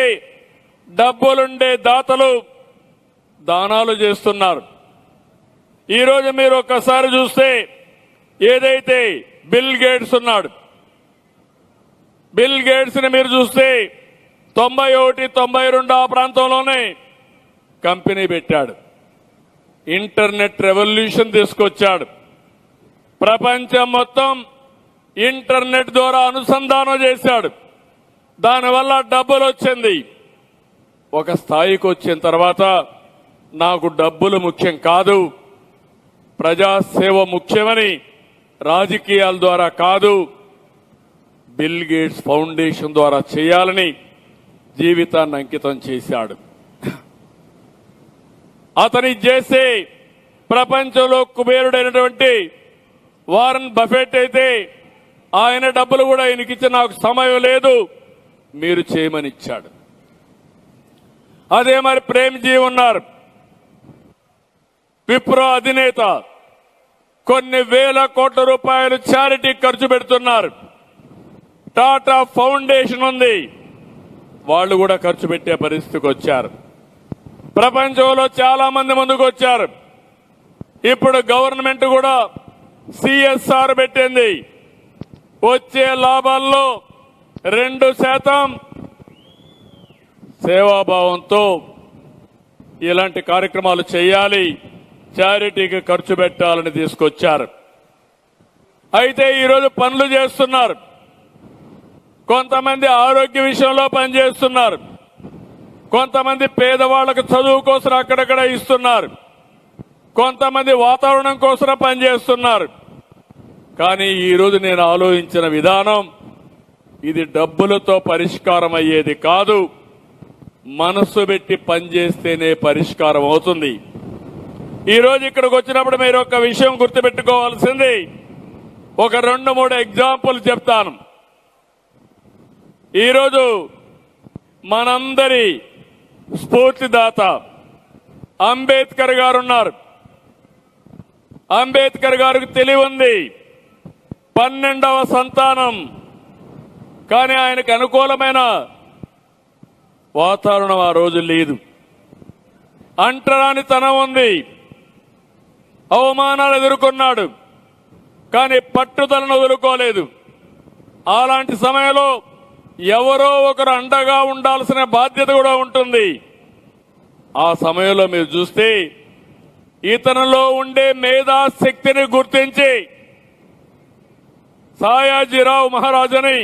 డబ్బులుండే దాతలు దానాలు చేస్తున్నారు. ఈరోజు మీరు ఒక్కసారి చూస్తే ఏదైతే బిల్ గేట్స్ ఉన్నాడు, బిల్ గేట్స్ ని మీరు చూస్తే 91-92 ఆ ప్రాంతంలోనే కంపెనీ పెట్టాడు. ఇంటర్నెట్ రెవల్యూషన్ తీసుకొచ్చాడు. ప్రపంచం మొత్తం ఇంటర్నెట్ ద్వారా అనుసంధానం చేశాడు. దానివల్ల డబ్బులు వచ్చింది. ఒక స్థాయికి వచ్చిన తర్వాత నాకు డబ్బులు ముఖ్యం కాదు, ప్రజాసేవ ముఖ్యమని రాజకీయాల ద్వారా కాదు, బిల్ గేట్స్ ఫౌండేషన్ ద్వారా చేయాలని జీవితాన్ని అంకితం చేశాడు. అతని చేసే ప్రపంచంలో కుబేరుడైనటువంటి వారన్ బఫెట్ అయితే ఆయన డబ్బులు కూడా ఆయనకిచ్చి నాకు సమయం లేదు మీరు చేయమని ఇచ్చాడు. అదే మరి ప్రేమ్జీ ఉన్నారు, విప్రో అధినేత, కొన్ని వేల కోట్ల రూపాయలు చారిటీ ఖర్చు పెడుతున్నారు. టాటా ఫౌండేషన్ ఉంది, వాళ్ళు కూడా ఖర్చు పెట్టే పరిస్థితికి వచ్చారు. ప్రపంచంలో చాలా మంది ముందుకు వచ్చారు. ఇప్పుడు గవర్నమెంట్ కూడా సిఎస్ఆర్ పెట్టింది. వచ్చే లాభాల్లో 2% సేవాభావంతో ఇలాంటి కార్యక్రమాలు చేయాలి, చారిటీకి ఖర్చు పెట్టాలని తీసుకొచ్చారు. అయితే ఈరోజు పనులు చేస్తున్నారు. కొంతమంది ఆరోగ్య విషయంలో పనిచేస్తున్నారు, కొంతమంది పేదవాళ్లకు చదువు కోసం అక్కడక్కడ ఇస్తున్నారు. కొంతమంది వాతావరణం కోసం పనిచేస్తున్నారు. కానీ ఈరోజు నేను ఆలోచించిన విధానం ఇది డబ్బులతో పరిష్కారం అయ్యేది కాదు, మనసు పెట్టి పనిచేస్తేనే పరిష్కారం అవుతుంది. ఈరోజు ఇక్కడికి వచ్చినప్పుడు మీరు ఒక విషయం గుర్తుపెట్టుకోవాల్సింది, ఒక 2-3 ఎగ్జాంపుల్ చెప్తాను. ఈరోజు మనందరి స్ఫూర్తిదాత అంబేద్కర్ గారు ఉన్నారు. అంబేద్కర్ గారికి తెలివి ఉంది, 12వ సంతానం. కానీ ఆయనకు అనుకూలమైన వాతావరణం ఆ రోజు లేదు. అంటరానితనం ఉంది, అవమానాలు ఎదుర్కొన్నాడు, కానీ పట్టుదలను వదులుకోలేదు. అలాంటి సమయంలో ఎవరో ఒకరు అండగా ఉండాల్సిన బాధ్యత కూడా ఉంటుంది. ఆ సమయంలో మీరు చూస్తే ఇతనిలో ఉండే మేధాశక్తిని గుర్తించి సాయాజీరావు మహారాజని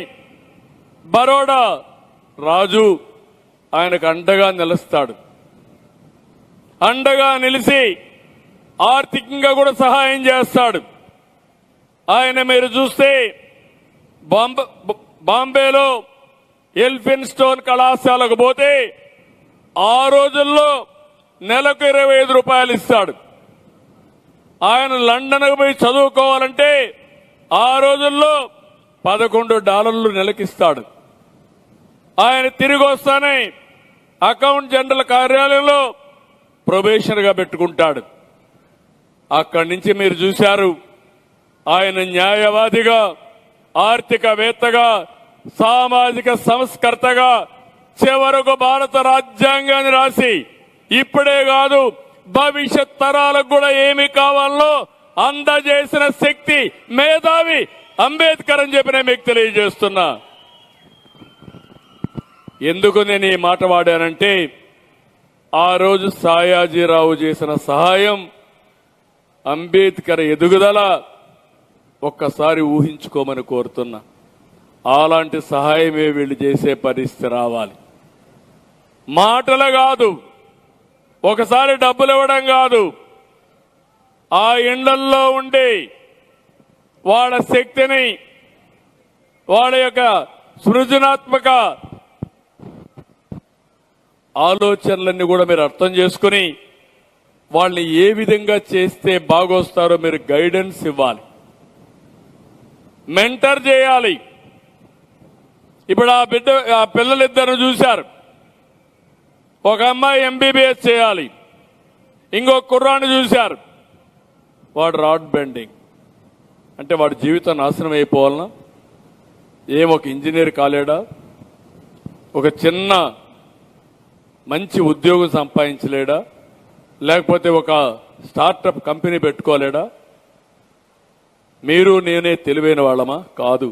బరోడా రాజు ఆయనకు అండగా నిలుస్తాడు. అండగా నిలిచి ఆర్థికంగా కూడా సహాయం చేస్తాడు. ఆయన మీరు చూస్తే బాంబేలో ఎల్ఫిన్స్టోన్ కళాశాలకు పోతే ఆ రోజుల్లో నెలకు 25 రూపాయలు ఇస్తాడు. ఆయన లండన్కు పోయి చదువుకోవాలంటే ఆ రోజుల్లో $11 నెలకిస్తాడు. ఆయన తిరిగి వస్తానే అకౌంట్ జనరల్ కార్యాలయంలో ప్రొబేషన్గా పెట్టుకుంటాడు. అక్కడి నుంచి మీరు చూశారు ఆయన న్యాయవాదిగా, ఆర్థికవేత్తగా, సామాజిక సంస్కర్తగా చివరకు భారత రాజ్యాంగాన్ని రాసి ఇప్పుడే కాదు భవిష్యత్ తరాలకు కూడా ఏమి కావాలో అందజేసిన శక్తి, మేధావి అంబేద్కర్ అని చెప్పి నేను మీకు తెలియజేస్తున్నా. ఎందుకు నేను ఈ మాట వాడానంటే ఆ రోజు సాయాజీరావు చేసిన సహాయం, అంబేద్కర్ ఎదుగుదల ఒక్కసారి ఊహించుకోమని కోరుతున్నా. అలాంటి సహాయమే వీళ్ళు చేసే పరిస్థితి రావాలి. మాటలు కాదు, ఒకసారి డబ్బులు ఇవ్వడం కాదు, ఆ ఇండ్లల్లో ఉండి వాళ్ళ శక్తిని, వాళ్ళ యొక్క సృజనాత్మక ఆలోచనలన్నీ కూడా మీరు అర్థం చేసుకుని వాళ్ళని ఏ విధంగా చేస్తే బాగొస్తారో మీరు గైడెన్స్ ఇవ్వాలి, మెంటర్ చేయాలి. ఇప్పుడు ఆ పిల్లలిద్దరు చూశారు. ఒక అమ్మాయి MBBS చేయాలి, ఇంకొక కుర్రాన్ని చూశారు, వాడు రాడ్ బెండింగ్. అంటే వాడి జీవితం నాశనం అయిపోవాలనా? ఒక ఇంజనీర్ కాలేడా? ఒక చిన్న మంచి ఉద్యోగం సంపాదించలేడా? లేకపోతే ఒక స్టార్టప్ కంపెనీ పెట్టుకోలేడా? మీరు నేనే తెలివైన వాళ్ళమా? కాదు.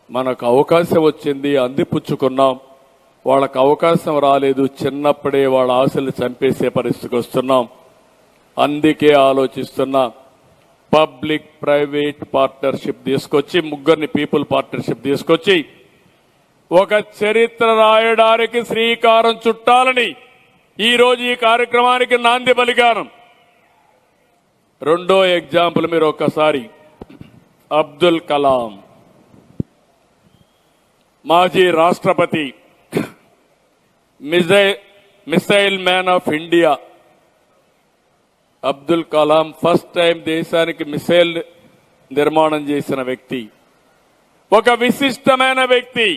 మనకు అవకాశం వచ్చింది, అందిపుచ్చుకున్నాం. వాళ్ళకు అవకాశం రాలేదు, చిన్నప్పుడే వాళ్ళ ఆశలు చంపేసే పరిస్థితికి వస్తున్నాం. అందుకే ఆలోచిస్తున్నా, పబ్లిక్ ప్రైవేట్ పార్ట్నర్షిప్ తీసుకొచ్చి, ముగ్గురిని పీపుల్ పార్ట్నర్షిప్ తీసుకొచ్చి ఒక చరిత్ర రాయడానికి శ్రీకారం చుట్టాలని ఈ రోజు ఈ కార్యక్రమానికి నాంది పలికాను. రెండో ఎగ్జాంపుల్ మీరు ఒక్కసారి, అబ్దుల్ కలాం మాజీ రాష్ట్రపతి, missile man of India. Abdul Kalam first time దేశానికి మిసైల్ నిర్మాణం చేసిన వ్యక్తి, ఒక విశిష్టమైన వ్యక్తి,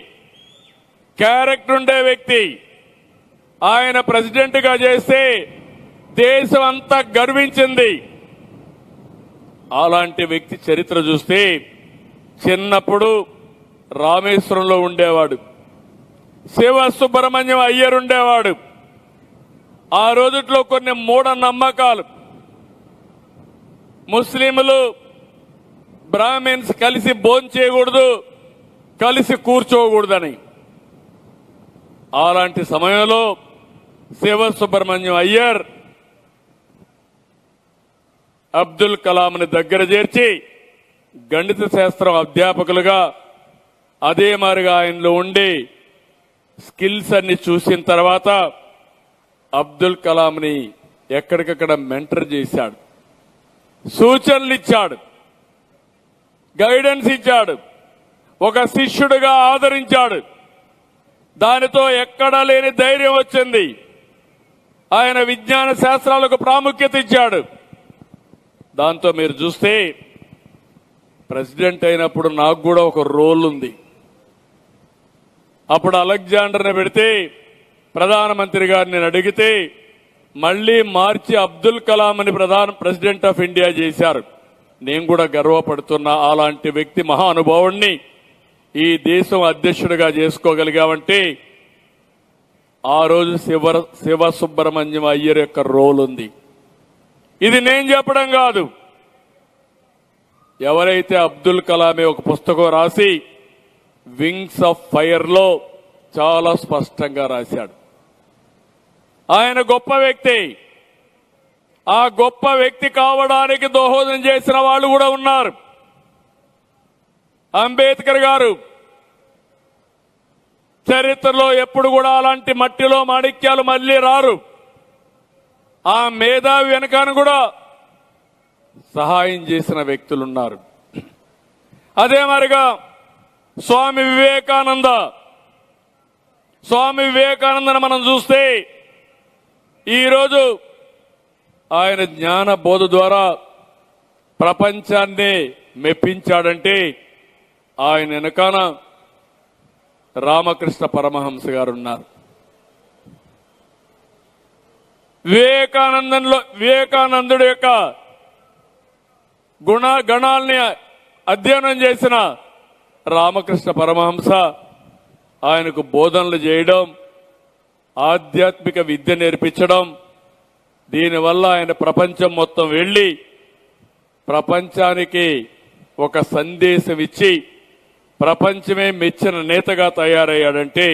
క్యారెక్టర్ ఉండే వ్యక్తి. ఆయన ప్రెసిడెంట్ గా చేస్తే దేశం అంతా గర్వించింది. అలాంటి వ్యక్తి చరిత్ర చూస్తే చిన్నప్పుడు రామేశ్వరంలో ఉండేవాడు, శివ సుబ్రహ్మణ్యం అయ్యర్ ఉండేవాడు. ఆ రోజుట్లో కొన్ని మూఢ నమ్మకాలు, ముస్లింలు బ్రాహ్మిన్స్ కలిసి భోంచేయకూడదు, కలిసి కూర్చోకూడదని. అలాంటి సమయంలో శివ సుబ్రహ్మణ్యం అయ్యర్ అబ్దుల్ కలాంని దగ్గర చేర్చి గణిత శాస్త్రం అధ్యాపకులుగా, అదే మారిగా ఆయనలో ఉండి స్కిల్స్ అన్ని చూసిన తర్వాత అబ్దుల్ కలాంని ఎక్కడికక్కడ మెంటర్ చేశాడు. సూచనలు ఇచ్చాడు, గైడెన్స్ ఇచ్చాడు, ఒక శిష్యుడిగా ఆదరించాడు. దానితో ఎక్కడా లేని ధైర్యం వచ్చింది. ఆయన విజ్ఞాన శాస్త్రాలకు ప్రాముఖ్యత ఇచ్చాడు. దాంతో మీరు చూస్తే ప్రెసిడెంట్ అయినప్పుడు నాకు కూడా ఒక రోల్ ఉంది. అప్పుడు అలెగ్జాండర్ని పెడితే ప్రధానమంత్రి గారు నేను అడిగితే మళ్లీ మార్చి అబ్దుల్ కలాం అని ప్రెసిడెంట్ ఆఫ్ ఇండియా చేశారు. నేను కూడా గర్వపడుతున్నా. అలాంటి వ్యక్తి మహానుభావుణ్ణి ఈ దేశం అధ్యక్షుడిగా చేసుకోగలిగామంటే ఆ రోజు శివ సుబ్రహ్మణ్యం అయ్యర్ యొక్క రోల్ ఉంది. ఇది నేను చెప్పడం కాదు. ఎవరైతే అబ్దుల్ కలామే ఒక పుస్తకం రాసి వింగ్స్ ఆఫ్ ఫైర్ లో చాలా స్పష్టంగా రాశాడు. ఆయన గొప్ప వ్యక్తి. ఆ గొప్ప వ్యక్తి కావడానికి దోహదం చేసిన వాళ్ళు కూడా ఉన్నారు. అంబేద్కర్ గారు చరిత్రలో ఎప్పుడు కూడా అలాంటి మట్టిలో మాణిక్యాలు మళ్లీ రారు. ఆ మేధావి వెనకాన కూడా సహాయం చేసిన వ్యక్తులున్నారు. అదే మరిగా స్వామి వివేకానందను మనం చూస్తే ఈరోజు ఆయన జ్ఞాన బోధ ద్వారా ప్రపంచాన్ని మెప్పించాడంటే ఆయన వెనకాన రామకృష్ణ పరమహంస గారు ఉన్నారు. వివేకానందుడి యొక్క గణాల్ని అధ్యయనం చేసిన రామకృష్ణ పరమహంస ఆయనకు బోధనలు చేయడం, ఆధ్యాత్మిక విద్య నేర్పించడం, దీనివల్ల ఆయన ప్రపంచం మొత్తం వెళ్లి ప్రపంచానికి ఒక సందేశం ఇచ్చి ప్రపంచమే మెచ్చిన నేతగా తయారయ్యాడంటే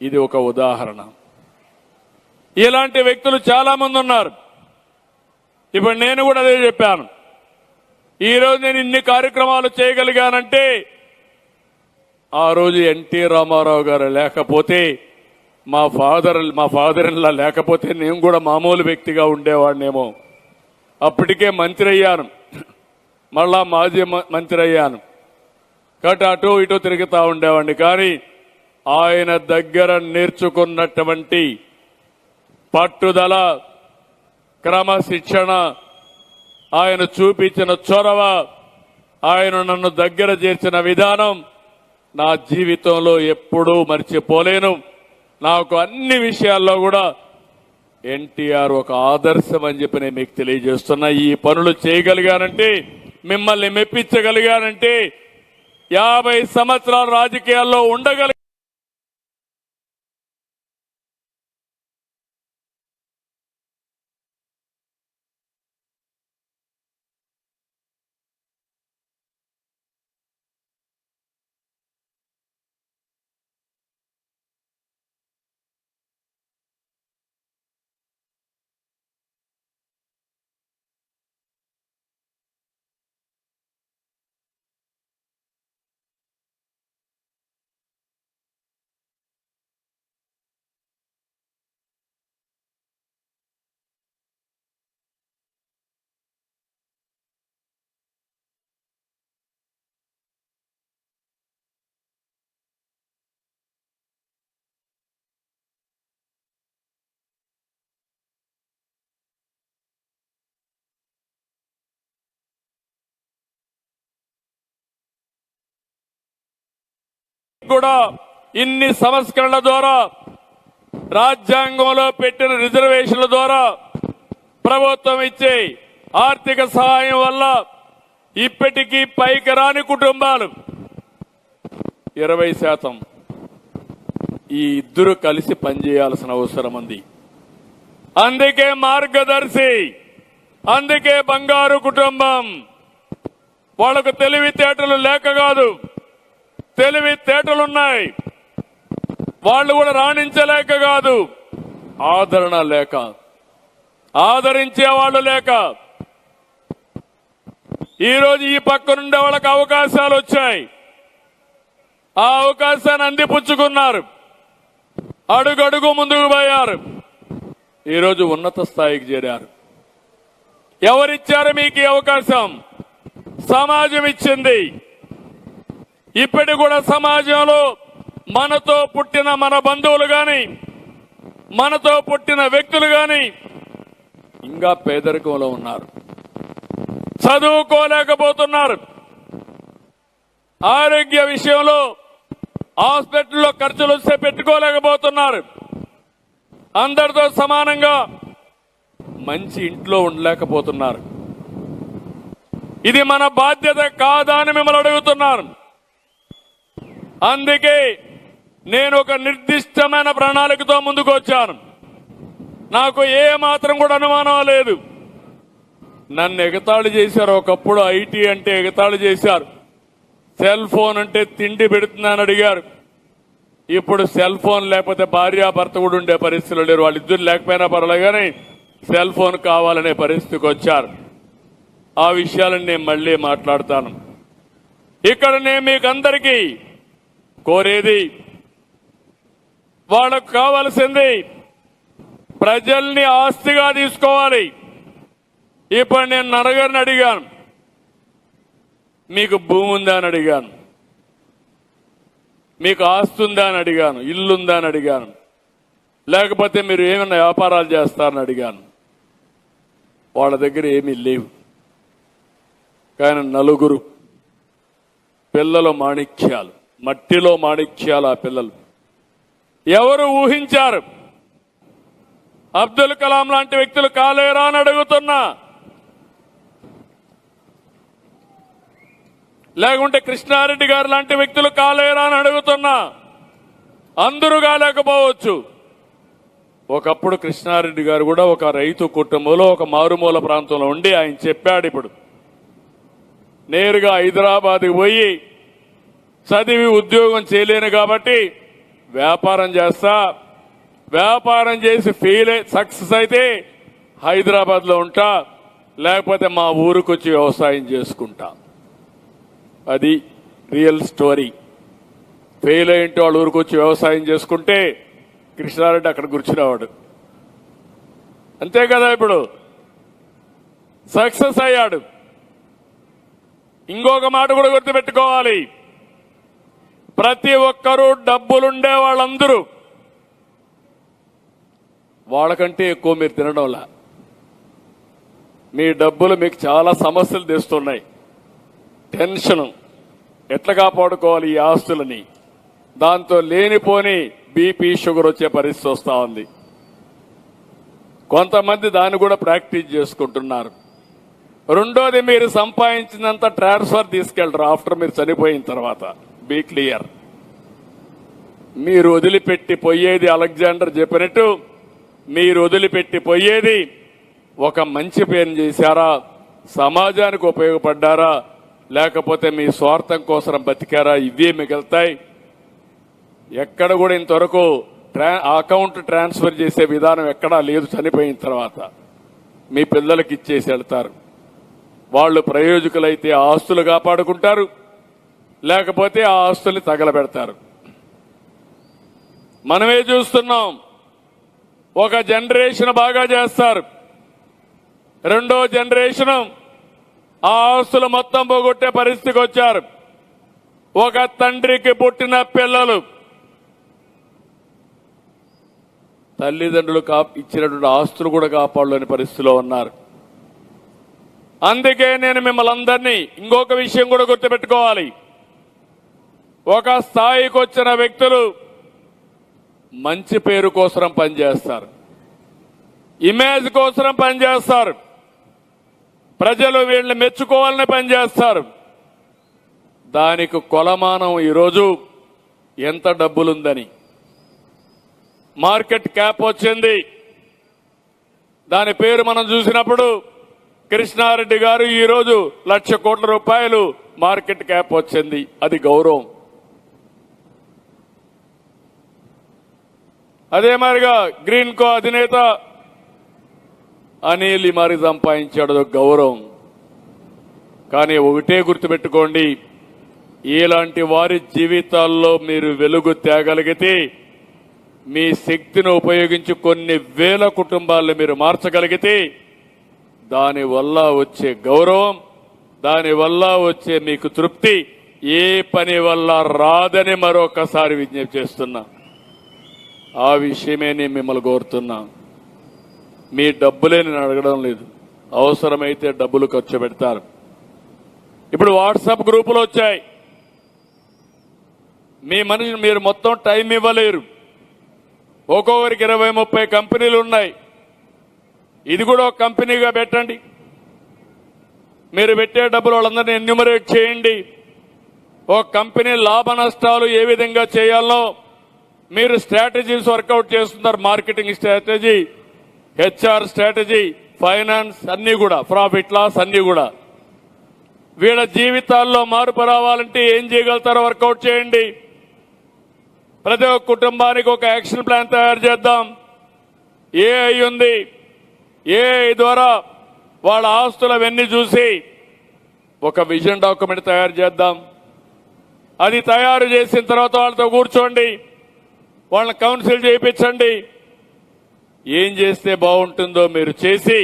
ఇది ఒక ఉదాహరణ. ఇలాంటి వ్యక్తులు చాలా మంది ఉన్నారు. ఇప్పుడు నేను కూడా అదే చెప్పాను. ఈరోజు నేను ఇన్ని కార్యక్రమాలు చేయగలిగానంటే ఆ రోజు ఎన్టీ రామారావు గారు లేకపోతే, మా ఫాదర్ ఇన్లా లేకపోతే నేను కూడా మామూలు వ్యక్తిగా ఉండేవాడినేమో. అప్పటికే మంత్రి అయ్యాను, మళ్ళా మాజీ మంత్రి అయ్యాను. కాబట్టి అటు ఇటు తిరుగుతూ ఉండేవాడిని. కానీ ఆయన దగ్గర నేర్చుకున్నటువంటి పట్టుదల, క్రమశిక్షణ, ఆయన చూపించిన చొరవ, ఆయన నన్ను దగ్గర చేర్చిన విధానం నా జీవితంలో ఎప్పుడూ మర్చిపోలేను. నాకు అన్ని విషయాల్లో కూడా ఎన్టీఆర్ ఒక ఆదర్శం అని చెప్పి నేను మీకు తెలియజేస్తున్నా. ఈ పనులు చేయగలిగానంటే, మిమ్మల్ని మెప్పించగలిగానంటే 50 సంవత్సరాల రాజకీయాల్లో ఉండగలిగి కూడా ఇన్ని సంస్కరణల ద్వారా, రాజ్యాంగంలో పెట్టిన రిజర్వేషన్ల ద్వారా, ప్రభుత్వం ఇచ్చే ఆర్థిక సహాయం వల్ల ఇప్పటికీ పైకి రాని కుటుంబాలు 20% ఈ ఇద్దరు కలిసి పనిచేయాల్సిన అవసరం ఉంది. అందుకే మార్గదర్శి, అందుకే బంగారు కుటుంబం. వాళ్లకు తెలివితేటలు లేక కాదు, తెలివితేటలున్నాయి. వాళ్ళు కూడా రాణించలేక కాదు, ఆదరణ లేక, ఆదరించే వాళ్ళు లేక. ఈరోజు ఈ పక్క నుండి వాళ్ళకి అవకాశాలు వచ్చాయి. ఆ అవకాశాన్ని అందిపుచ్చుకున్నారు, అడుగడుగు ముందుకు పోయారు. ఈరోజు ఉన్నత స్థాయికి చేరారు. ఎవరిచ్చారు మీకు ఈ అవకాశం? సమాజం ఇచ్చింది. ఇప్పటి కూడా సమాజంలో మనతో పుట్టిన మన బంధువులు గాని, మనతో పుట్టిన వ్యక్తులు గాని ఇంకా పేదరికంలో ఉన్నారు, చదువుకోలేకపోతున్నారు. ఆరోగ్య విషయంలో హాస్పిటల్లో ఖర్చులు వస్తే పెట్టుకోలేకపోతున్నారు. అందరితో సమానంగా మంచి ఇంట్లో ఉండలేకపోతున్నారు. ఇది మన బాధ్యత కాదా అని మిమ్మల్ని అడుగుతున్నాను. అందుకే నేను ఒక నిర్దిష్టమైన ప్రణాళికతో ముందుకు వచ్చాను. నాకు ఏ మాత్రం కూడా అనుమానం లేదు. నన్ను ఎగతాళి చేశారు. ఒకప్పుడు ఐటీ అంటే ఎగతాళి చేశారు. సెల్ ఫోన్ అంటే తిండి పెడుతుందని అడిగారు. ఇప్పుడు సెల్ ఫోన్ లేకపోతే భార్యాభర్త కూడా ఉండే పరిస్థితులు లేరు. వాళ్ళిద్దరు లేకపోయినా పర్వాలేదు కానీ సెల్ ఫోన్ కావాలనే పరిస్థితికి వచ్చారు. ఆ విషయాలను నేను మళ్లీ మాట్లాడతాను. ఇక్కడ నేను మీకు అందరికీ కోరేది, వాళ్ళకు కావాల్సింది ప్రజల్ని ఆస్తిగా తీసుకోవాలి. ఇప్పుడు నేను నరగారిని అడిగాను, మీకు భూమి ఉందా అని అడిగాను, మీకు ఆస్తి ఉందా అని అడిగాను, ఇల్లుందా అని అడిగాను, లేకపోతే మీరు ఏమైనా వ్యాపారాలు చేస్తారని అడిగాను. వాళ్ళ దగ్గర ఏమీ లేవు. కానీ నలుగురు పిల్లలు మాణిక్యాలు, మట్టిలో మాణిక్యాలు. ఆ పిల్లలు ఎవరు ఊహించారు? అబ్దుల్ కలాం లాంటి వ్యక్తులు కాలేరా అని అడుగుతున్నా, లేకుంటే కృష్ణారెడ్డి గారు లాంటి వ్యక్తులు కాలేరా అని అడుగుతున్నా. అందరూ కాలేకపోవచ్చు. ఒకప్పుడు కృష్ణారెడ్డి గారు కూడా ఒక రైతు కుటుంబంలో ఒక మారుమూల ప్రాంతంలో ఉండి ఆయన చెప్పాడు, ఇప్పుడు నేరుగా హైదరాబాద్కి పోయి చదివి ఉద్యోగం చేయలేను కాబట్టి వ్యాపారం చేస్తా, వ్యాపారం చేసి సక్సెస్ అయితే హైదరాబాద్ లో ఉంటా, లేకపోతే మా ఊరికి వచ్చి వ్యవసాయం చేసుకుంటా. అది రియల్ స్టోరీ. ఫెయిల్ అయింటే వాళ్ళ ఊరికి వచ్చి వ్యవసాయం చేసుకుంటే కృష్ణారెడ్డి అక్కడ కూర్చునేవాడు. అంతే కదా, ఇప్పుడు సక్సెస్ అయ్యాడు. ఇంకొక మాట కూడా గుర్తుపెట్టుకోవాలి, ప్రతి ఒక్కరూ డబ్బులుండే వాళ్ళందరూ వాళ్ళకంటే ఎక్కువ మీరు తినడంలా. మీ డబ్బులు మీకు చాలా సమస్యలు తెస్తున్నాయి. టెన్షన్, ఎట్లా కాపాడుకోవాలి ఈ ఆస్తులని, దాంతో లేనిపోని బీపీ షుగర్ వచ్చే పరిస్థితి వస్తా ఉంది. కొంతమంది దాన్ని కూడా ప్రాక్టీస్ చేసుకుంటున్నారు. రెండోది, మీరు సంపాదించినంత ట్రాన్స్ఫర్ తీసుకెళ్లరు ఆఫ్టర్ మీరు చనిపోయిన తర్వాత. Be clear. మీరు వదిలిపెట్టి పోయేది, అలెగ్జాండర్ చెప్పినట్టు, మీరు వదిలిపెట్టి పోయేది ఒక మంచి పేరు చేశారా, సమాజానికి ఉపయోగపడ్డారా, లేకపోతే మీ స్వార్థం కోసం బతికారా, ఇవే మిగులుతాయి. ఎక్కడ కూడా ఇంతవరకు అకౌంట్ ట్రాన్స్ఫర్ చేసే విధానం ఎక్కడా లేదు. చనిపోయిన తర్వాత మీ పిల్లలకి ఇచ్చేసి వెళ్తారు. వాళ్ళు ప్రయోజకులైతే ఆ ఆస్తులు కాపాడుకుంటారు, లేకపోతే ఆ ఆస్తుల్ని తగలబెడతారు. మనమే చూస్తున్నాం. ఒక జనరేషన్ బాగా చేస్తారు, రెండో జనరేషన్ ఆ ఆస్తులు మొత్తం పోగొట్టే పరిస్థితికి వచ్చారు. ఒక తండ్రికి పుట్టిన పిల్లలు తల్లిదండ్రులు ఇచ్చినటువంటి ఆస్తులు కూడా కాపాడలేని పరిస్థితిలో ఉన్నారు. అందుకే నేను మిమ్మల్ని అందరినీ ఇంకొక విషయం కూడా గుర్తుపెట్టుకోవాలి. ఒక స్థాయికి వచ్చిన వ్యక్తులు మంచి పేరు కోసం పనిచేస్తారు, ఇమేజ్ కోసం పనిచేస్తారు, ప్రజలు వీళ్ళని మెచ్చుకోవాలని పనిచేస్తారు. దానికి కొలమానం ఈరోజు ఎంత డబ్బులుందని. మార్కెట్ క్యాప్ వచ్చింది, దాని పేరు మనం చూసినప్పుడు కృష్ణారెడ్డి గారు ఈరోజు 1,00,000 కోట్ల రూపాయలు మార్కెట్ క్యాప్ వచ్చింది. అది గౌరవం. అదే మాదిరిగా గ్రీన్ కో అధినేత అనిల్ మరి సంపాదించాడు, గౌరవం. కానీ ఒకటే గుర్తుపెట్టుకోండి, ఇలాంటి వారి జీవితాల్లో మీరు వెలుగు తేగలిగితే, మీ శక్తిని ఉపయోగించి కొన్ని వేల కుటుంబాలను మీరు మార్చగలిగితే, దానివల్ల వచ్చే గౌరవం, దానివల్ల వచ్చే మీకు తృప్తి ఏ పని వల్ల రాదని మరొకసారి విజ్ఞప్తి చేస్తున్నా. ఆ విషయమే నేను మిమ్మల్ని కోరుతున్నా. మీ డబ్బులే నేను అడగడం లేదు, అవసరమైతే డబ్బులు ఖర్చు పెడతారు. ఇప్పుడు వాట్సాప్ గ్రూపులు వచ్చాయి. మీ మనిషి మీరు మొత్తం టైం ఇవ్వలేరు. ఒక్కొక్కరికి 20-30 కంపెనీలు ఉన్నాయి. ఇది కూడా ఒక కంపెనీగా పెట్టండి. మీరు పెట్టే డబ్బులు వాళ్ళందరినీ ఎన్యూమరేట్ చేయండి. ఒక కంపెనీ లాభ నష్టాలు ఏ విధంగా చేయాలో మీరు స్ట్రాటజీస్ వర్కౌట్ చేస్తున్నారు. Marketing strategy, HR strategy, finance అన్ని కూడా, ప్రాఫిట్ లాస్ అన్ని కూడా. వీళ్ళ జీవితాల్లో మార్పు రావాలంటే ఏం చేయగలుగుతారో వర్కౌట్ చేయండి. ప్రతి ఒక్క కుటుంబానికి ఒక యాక్షన్ ప్లాన్ తయారు చేద్దాం. ఏఐ ఉంది, ఏఐ ద్వారా వాళ్ళ ఆస్తులవన్నీ చూసి ఒక విజన్ డాక్యుమెంట్ తయారు చేద్దాం. అది తయారు చేసిన తర్వాత వాళ్ళతో కూర్చోండి, వాళ్ళని కౌన్సిల్ చేయించండి. ఏం చేస్తే బాగుంటుందో మీరు చేసి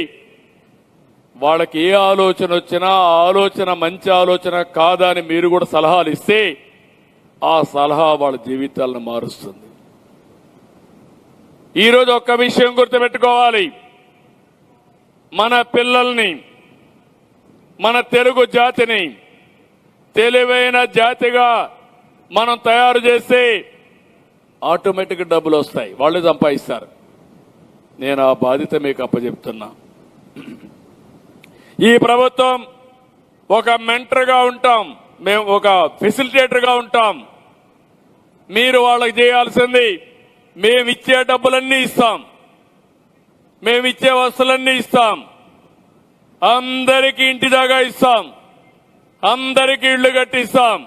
వాళ్ళకి ఏ ఆలోచన వచ్చినా ఆ ఆలోచన మంచి ఆలోచన కాదా అని మీరు కూడా సలహాలు ఇస్తే ఆ సలహా వాళ్ళ జీవితాలను మారుస్తుంది. ఈరోజు ఒక్క విషయం గుర్తుపెట్టుకోవాలి. మన పిల్లల్ని, మన తెలుగు జాతిని తెలివైన జాతిగా మనం తయారు చేస్తే ఆటోమేటిక్ డబ్బులు వస్తాయి, వాళ్ళు సంపాదిస్తారు. నేను ఆ బాధ్యత మీకు అప్పచెప్తున్నా. ఈ ప్రభుత్వం ఒక మెంటర్గా ఉంటాం, మేము ఒక ఫెసిలిటేటర్గా ఉంటాం. మీరు వాళ్ళకి చేయాల్సింది, మేమిచ్చే డబ్బులన్నీ ఇస్తాం, మేమిచ్చే వస్తువులన్నీ ఇస్తాం, అందరికీ ఇంటి దాకా ఇస్తాం, అందరికీ ఇళ్లు కట్టిస్తాం,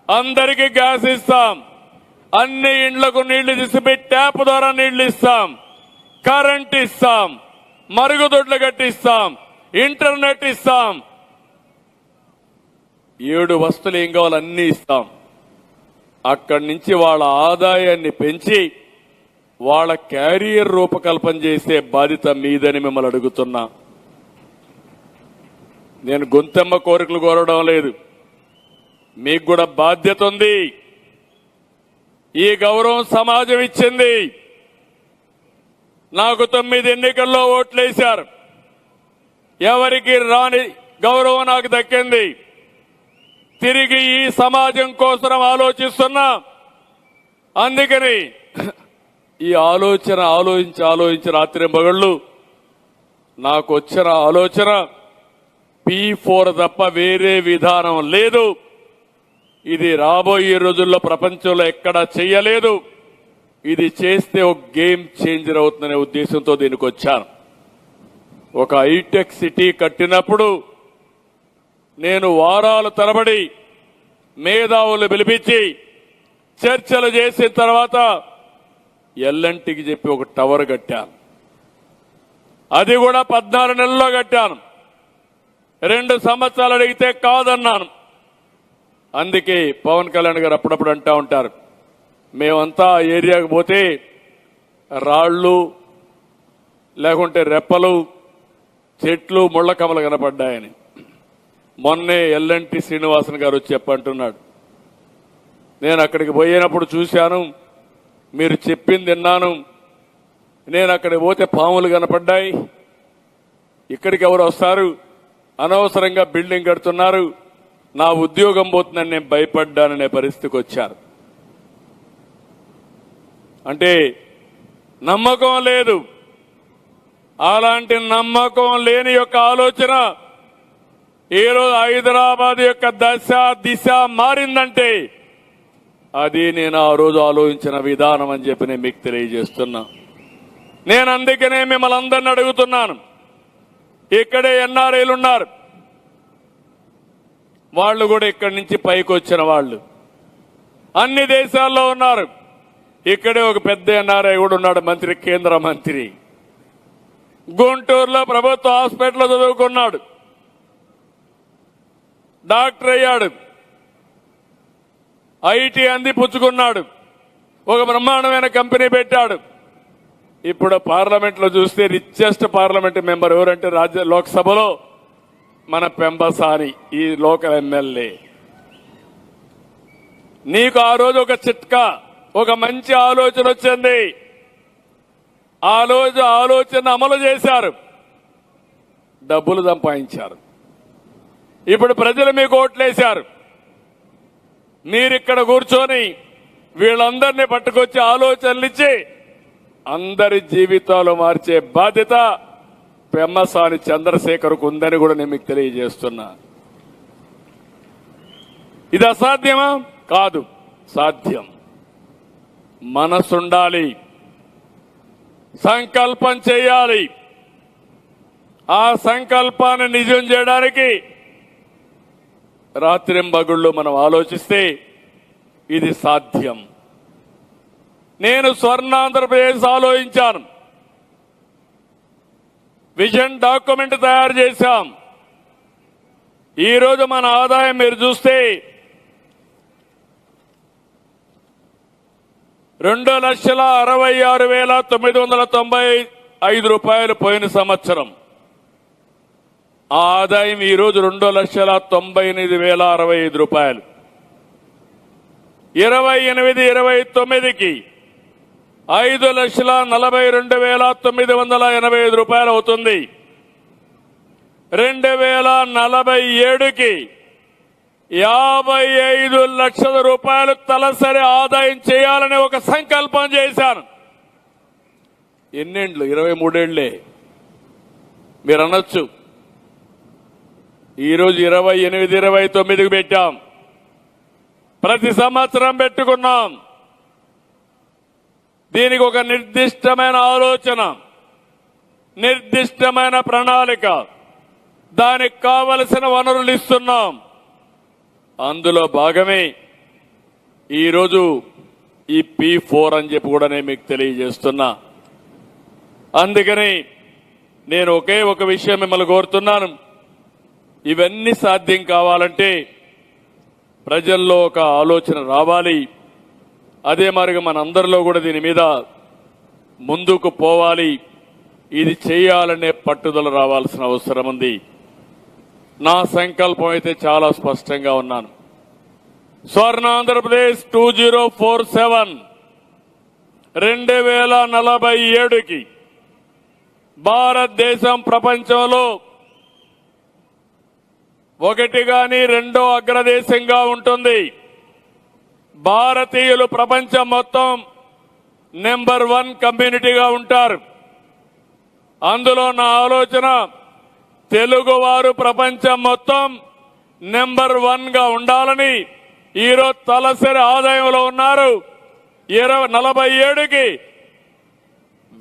అందరికీ గ్యాస్ ఇస్తాం, అన్ని ఇండ్లకు నీళ్లు తీసిపెట్టి ట్యాప్ ద్వారా నీళ్లు ఇస్తాం, కరెంట్ ఇస్తాం, మరుగుదొడ్లు కట్టిస్తాం, ఇంటర్నెట్ ఇస్తాం, 7 వస్తువులు ఏం కావాలో అన్ని ఇస్తాం. అక్కడి నుంచి వాళ్ళ ఆదాయాన్ని పెంచి వాళ్ళ క్యారియర్ రూపకల్పన చేసే బాధ్యత మీదని మిమ్మల్ని అడుగుతున్నా. నేను గొంతెమ్మ కోరికలు కోరడం లేదు, మీకు కూడా బాధ్యత ఉంది. ఈ గౌరవం సమాజం ఇచ్చింది. నాకు 9 ఎన్నికల్లో ఓట్లేశారు. ఎవరికి రాని గౌరవం నాకు దక్కింది. తిరిగి ఈ సమాజం కోసం ఆలోచిస్తున్నా. అందుకని ఈ ఆలోచించి రాత్రి మగళ్ళు నాకు వచ్చిన ఆలోచన P4 తప్ప వేరే విధానం లేదు. ఇది రాబోయే రోజుల్లో ప్రపంచంలో ఎక్కడా చెయ్యలేదు. ఇది చేస్తే ఒక గేమ్ చేంజర్ అవుతుందనే ఉద్దేశంతో దీనికి వచ్చాను. ఒక హైటెక్ సిటీ కట్టినప్పుడు నేను వారాల తరబడి మేధావులు పిలిపించి చర్చలు చేసిన తర్వాత ఎల్ఎన్టీకి చెప్పి ఒక టవర్ కట్టాను. అది కూడా 14 నెలల్లో కట్టాను. 2 సంవత్సరాలు అడిగితే కాదన్నాను. అందుకే పవన్ కళ్యాణ్ గారు అప్పుడప్పుడు అంటా ఉంటారు, మేమంతా ఏరియాకు పోతే రాళ్లు లేకుంటే రెప్పలు, చెట్లు, ముళ్ల కమలు కనపడ్డాయని. మొన్నే ఎల్ఎన్టీ శ్రీనివాసన్ గారు వచ్చి చెప్పంటున్నాడు. నేను అక్కడికి పోయినప్పుడు చూశాను, మీరు చెప్పింది విన్నాను. నేను అక్కడికి పోతే పాములు కనపడ్డాయి. ఇక్కడికి ఎవరు వస్తారు, అనవసరంగా బిల్డింగ్ కడుతున్నారు, నా ఉద్యోగం పోతుందని నేను భయపడ్డాననే పరిస్థితికి వచ్చారు. అంటే నమ్మకం లేదు. అలాంటి నమ్మకం లేని యొక్క ఆలోచన ఈరోజు హైదరాబాద్ యొక్క దిశ మారిందంటే అది నేను ఆ రోజు ఆలోచించిన విధానం అని చెప్పి నేను మీకు తెలియజేస్తున్నా. నేను అందుకనే మిమ్మల్ని అందరిని అడుగుతున్నాను. ఇక్కడే ఎన్ఆర్ఐలు ఉన్నారు, వాళ్ళు కూడా ఇక్కడి నుంచి పైకి వచ్చిన వాళ్ళు అన్ని దేశాల్లో ఉన్నారు. ఇక్కడే ఒక పెద్ద ఎన్ఆర్ఐ కూడా ఉన్నాడు, మంత్రి, కేంద్ర మంత్రి. గుంటూరులో ప్రభుత్వ హాస్పిటల్లో చదువుకున్నాడు, డాక్టర్ అయ్యాడు, ఐటీ అందిపుచ్చుకున్నాడు, ఒక బ్రహ్మాండమైన కంపెనీ పెట్టాడు. ఇప్పుడు పార్లమెంట్ లో చూస్తే రిచెస్ట్ పార్లమెంట్ మెంబర్ ఎవరంటే లోక్సభలో మన పెంబసాని, ఈ లోకల్ ఎమ్మెల్యే. నీకు ఆ రోజు ఒక చిట్కా, ఒక మంచి ఆలోచన వచ్చింది. ఆ రోజు ఆలోచన అమలు చేశారు, డబ్బులు సంపాదించారు. ఇప్పుడు ప్రజలు మీకు ఓట్లేశారు. మీరిక్కడ కూర్చొని వీళ్ళందరినీ పట్టుకొచ్చి ఆలోచనలు ఇచ్చి అందరి జీవితాలు మార్చే బాధ్యత పెమ్మసాని చంద్రశేఖర్కు ఉందని కూడా నేను మీకు తెలియజేస్తున్నా. ఇది అసాధ్యమా? కాదు, సాధ్యం. మనసుండాలి, సంకల్పం చేయాలి. ఆ సంకల్పాన్ని నిజం చేయడానికి రాత్రింబగుళ్ళు మనం ఆలోచిస్తే ఇది సాధ్యం. నేను స్వర్ణాంధ్రప్రదేశ్ ఆలోచించాను, విజన్ డాక్యుమెంట్ తయారు చేశాం. ఈరోజు మన ఆదాయం మీరు చూస్తే 2,66,995 రూపాయలు పోయిన సంవత్సరం. ఆ ఆదాయం ఈరోజు 2,98,065 రూపాయలు. 28-29కి 5,42,985 రూపాయలు అవుతుంది. 2047కి 55 లక్షల రూపాయలు తలసరి ఆదాయం చేయాలని ఒక సంకల్పం చేశాను. ఎన్నేండ్లు? 23 ఏళ్లే. మీరు అనొచ్చు, ఈరోజు 28-29కి పెట్టాం. ప్రతి సంవత్సరం పెట్టుకున్నాం. దీనికి ఒక నిర్దిష్టమైన ఆలోచన, నిర్దిష్టమైన ప్రణాళిక, దానికి కావలసిన వనరులు ఇస్తున్నాం. అందులో భాగమే ఈరోజు ఈ P4 అని చెప్పి కూడా నేను మీకు తెలియజేస్తున్నా. అందుకని నేను ఒకే ఒక విషయం మిమ్మల్ని కోరుతున్నాను. ఇవన్నీ సాధ్యం కావాలంటే ప్రజల్లో ఒక ఆలోచన రావాలి. అదే మరిగా మనందరిలో కూడా దీని మీద ముందుకు పోవాలి. ఇది చేయాలనే పట్టుదల రావాల్సిన అవసరం ఉంది. నా సంకల్పం అయితే చాలా స్పష్టంగా ఉన్నాను. స్వర్ణాంధ్రప్రదేశ్ 2047 2047కి భారతదేశం ప్రపంచంలో ఒకటి గాని రెండో అగ్రదేశంగా ఉంటుంది. భారతీయులు ప్రపంచం మొత్తం నెంబర్ 1 కమ్యూనిటీగా ఉంటారు. అందులో నా ఆలోచన, తెలుగువారు ప్రపంచం మొత్తం నెంబర్ 1గా ఉండాలని. ఈరోజు తలసరి ఆదాయంలో ఉన్నారు. 47కి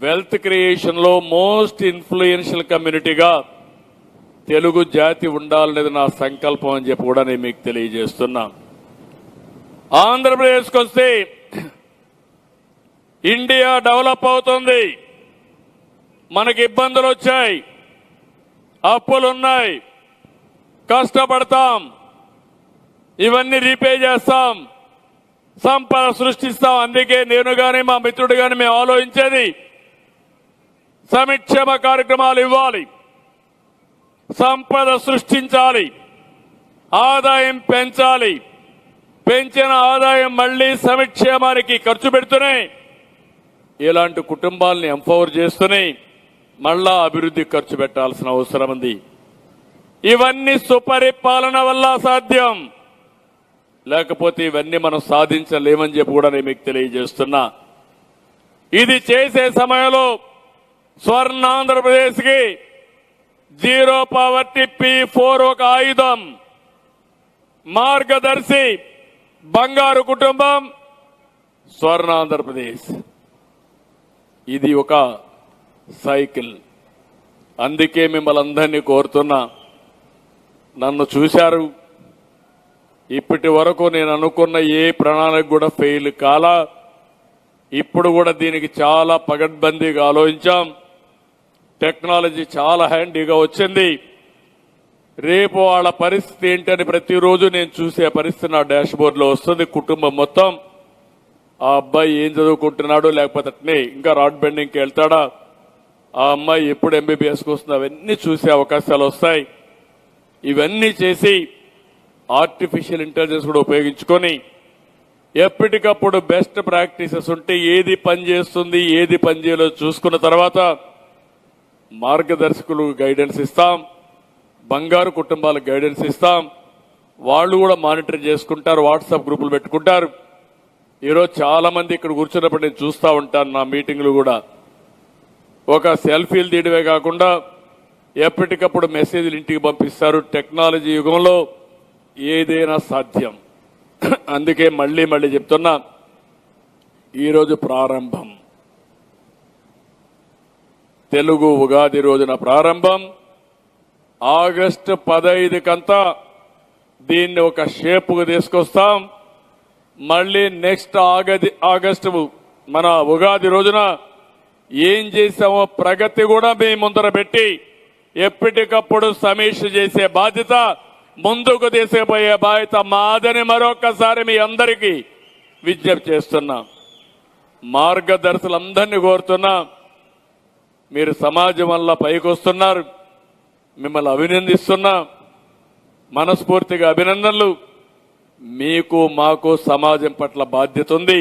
వెల్త్ క్రియేషన్ లో మోస్ట్ ఇన్ఫ్లుయెన్షియల్ కమ్యూనిటీగా తెలుగు జాతి ఉండాలనేది నా సంకల్పం అని చెప్పి కూడా నేను మీకు తెలియజేస్తున్నా. ఆంధ్రప్రదేశ్కి వస్తే ఇండియా డెవలప్ అవుతుంది. మనకి ఇబ్బందులు వచ్చాయి, అప్పులున్నాయి, కష్టపడతాం, ఇవన్నీ రీపే చేస్తాం, సంపద సృష్టిస్తాం. అందుకే నేను గాని మా మిత్రుడు గాని మేము ఆలోచించేది సంక్షేమ కార్యక్రమాలు ఇవ్వాలి, సంపద సృష్టించాలి, ఆదాయం పెంచాలి. పెంచిన ఆదాయం మళ్లీ సంక్షేమానికి ఖర్చు పెడుతూనే, ఇలాంటి కుటుంబాలని ఎంపవర్ చేస్తూనే మళ్ళా అభివృద్ధి ఖర్చు పెట్టాల్సిన అవసరం ఉంది. ఇవన్నీ సుపరిపాలన వల్ల సాధ్యం. లేకపోతే ఇవన్నీ మనం సాధించలేమని చెప్పి కూడా నేను మీకు తెలియజేస్తున్నా. ఇది చేసే సమయంలో స్వర్ణాంధ్రప్రదేశ్కి జీరో పావర్టీ P4 ఒక ఆయుధం, మార్గదర్శి, బంగారు కుటుంబం స్వర్ణాంధ్రప్రదేశ్. ఇది ఒక సైకిల్. అందుకే మిమ్మల్ని అందరినీ కోరుతున్నా. నన్ను చూశారు, ఇప్పటి వరకు నేను అనుకున్న ఏ ప్రణాళిక కూడా ఫెయిల్ కాలా. ఇప్పుడు కూడా దీనికి చాలా పగడ్బందీగా ఆలోచించాం. టెక్నాలజీ చాలా హ్యాండీగా వచ్చింది. రేపు వాళ్ళ పరిస్థితి ఏంటని ప్రతిరోజు నేను చూసే పరిస్థితి నా డాష్ బోర్డ్ లో వస్తుంది. కుటుంబం మొత్తం ఆ అబ్బాయి ఏం చదువుకుంటున్నాడో లేకపోతే అట్నే ఇంకా రాడ్ బెండింగ్కి వెళ్తాడా, ఆ అమ్మాయి ఎప్పుడు ఎంబీబీఎస్కి వస్తుందో అవన్నీ చూసే అవకాశాలు వస్తాయి. ఇవన్నీ చేసి ఆర్టిఫిషియల్ ఇంటెలిజెన్స్ కూడా ఉపయోగించుకొని ఎప్పటికప్పుడు బెస్ట్ ప్రాక్టీసెస్ ఉంటే ఏది పని చేస్తుంది ఏది పని చేయలో చూసుకున్న తర్వాత మార్గదర్శకులు గైడెన్స్ ఇస్తాం, బంగారు కుటుంబాలకు గైడెన్స్ ఇస్తాం. వాళ్ళు కూడా మానిటర్ చేసుకుంటారు, వాట్సాప్ గ్రూపులు పెట్టుకుంటారు. ఈరోజు చాలా మంది ఇక్కడ కూర్చున్నప్పుడు నేను చూస్తూ ఉంటాను, నా మీటింగ్లు కూడా ఒక సెల్ఫీలు తీయడమే కాకుండా ఎప్పటికప్పుడు మెసేజ్లు ఇంటికి పంపిస్తారు. టెక్నాలజీ యుగంలో ఏదైనా సాధ్యం. అందుకే మళ్ళీ చెప్తున్నా, ఈరోజు ప్రారంభం, తెలుగు ఉగాది రోజున ప్రారంభం. ఆగస్టు 15కంతా దీన్ని ఒక షేపుకు తీసుకొస్తాం. మళ్ళీ నెక్స్ట్ ఆగస్టు మన ఉగాది రోజున ఏం చేశామో ప్రగతి కూడా మీ ముందర పెట్టి ఎప్పటికప్పుడు సమీక్ష చేసే బాధ్యత, ముందుకు తీసుకుపోయే బాధ్యత మాదని మరొకసారి మీ అందరికీ విజ్ఞప్తి చేస్తున్నా. మార్గదర్శకులందరినీ కోరుతున్నా, మీరు సమాజం వల్ల పైకి వస్తున్నారు, మిమ్మల్ని అభినందిస్తున్నా, మనస్ఫూర్తిగా అభినందనలు. మీకు మాకు సమాజం పట్ల బాధ్యత ఉంది.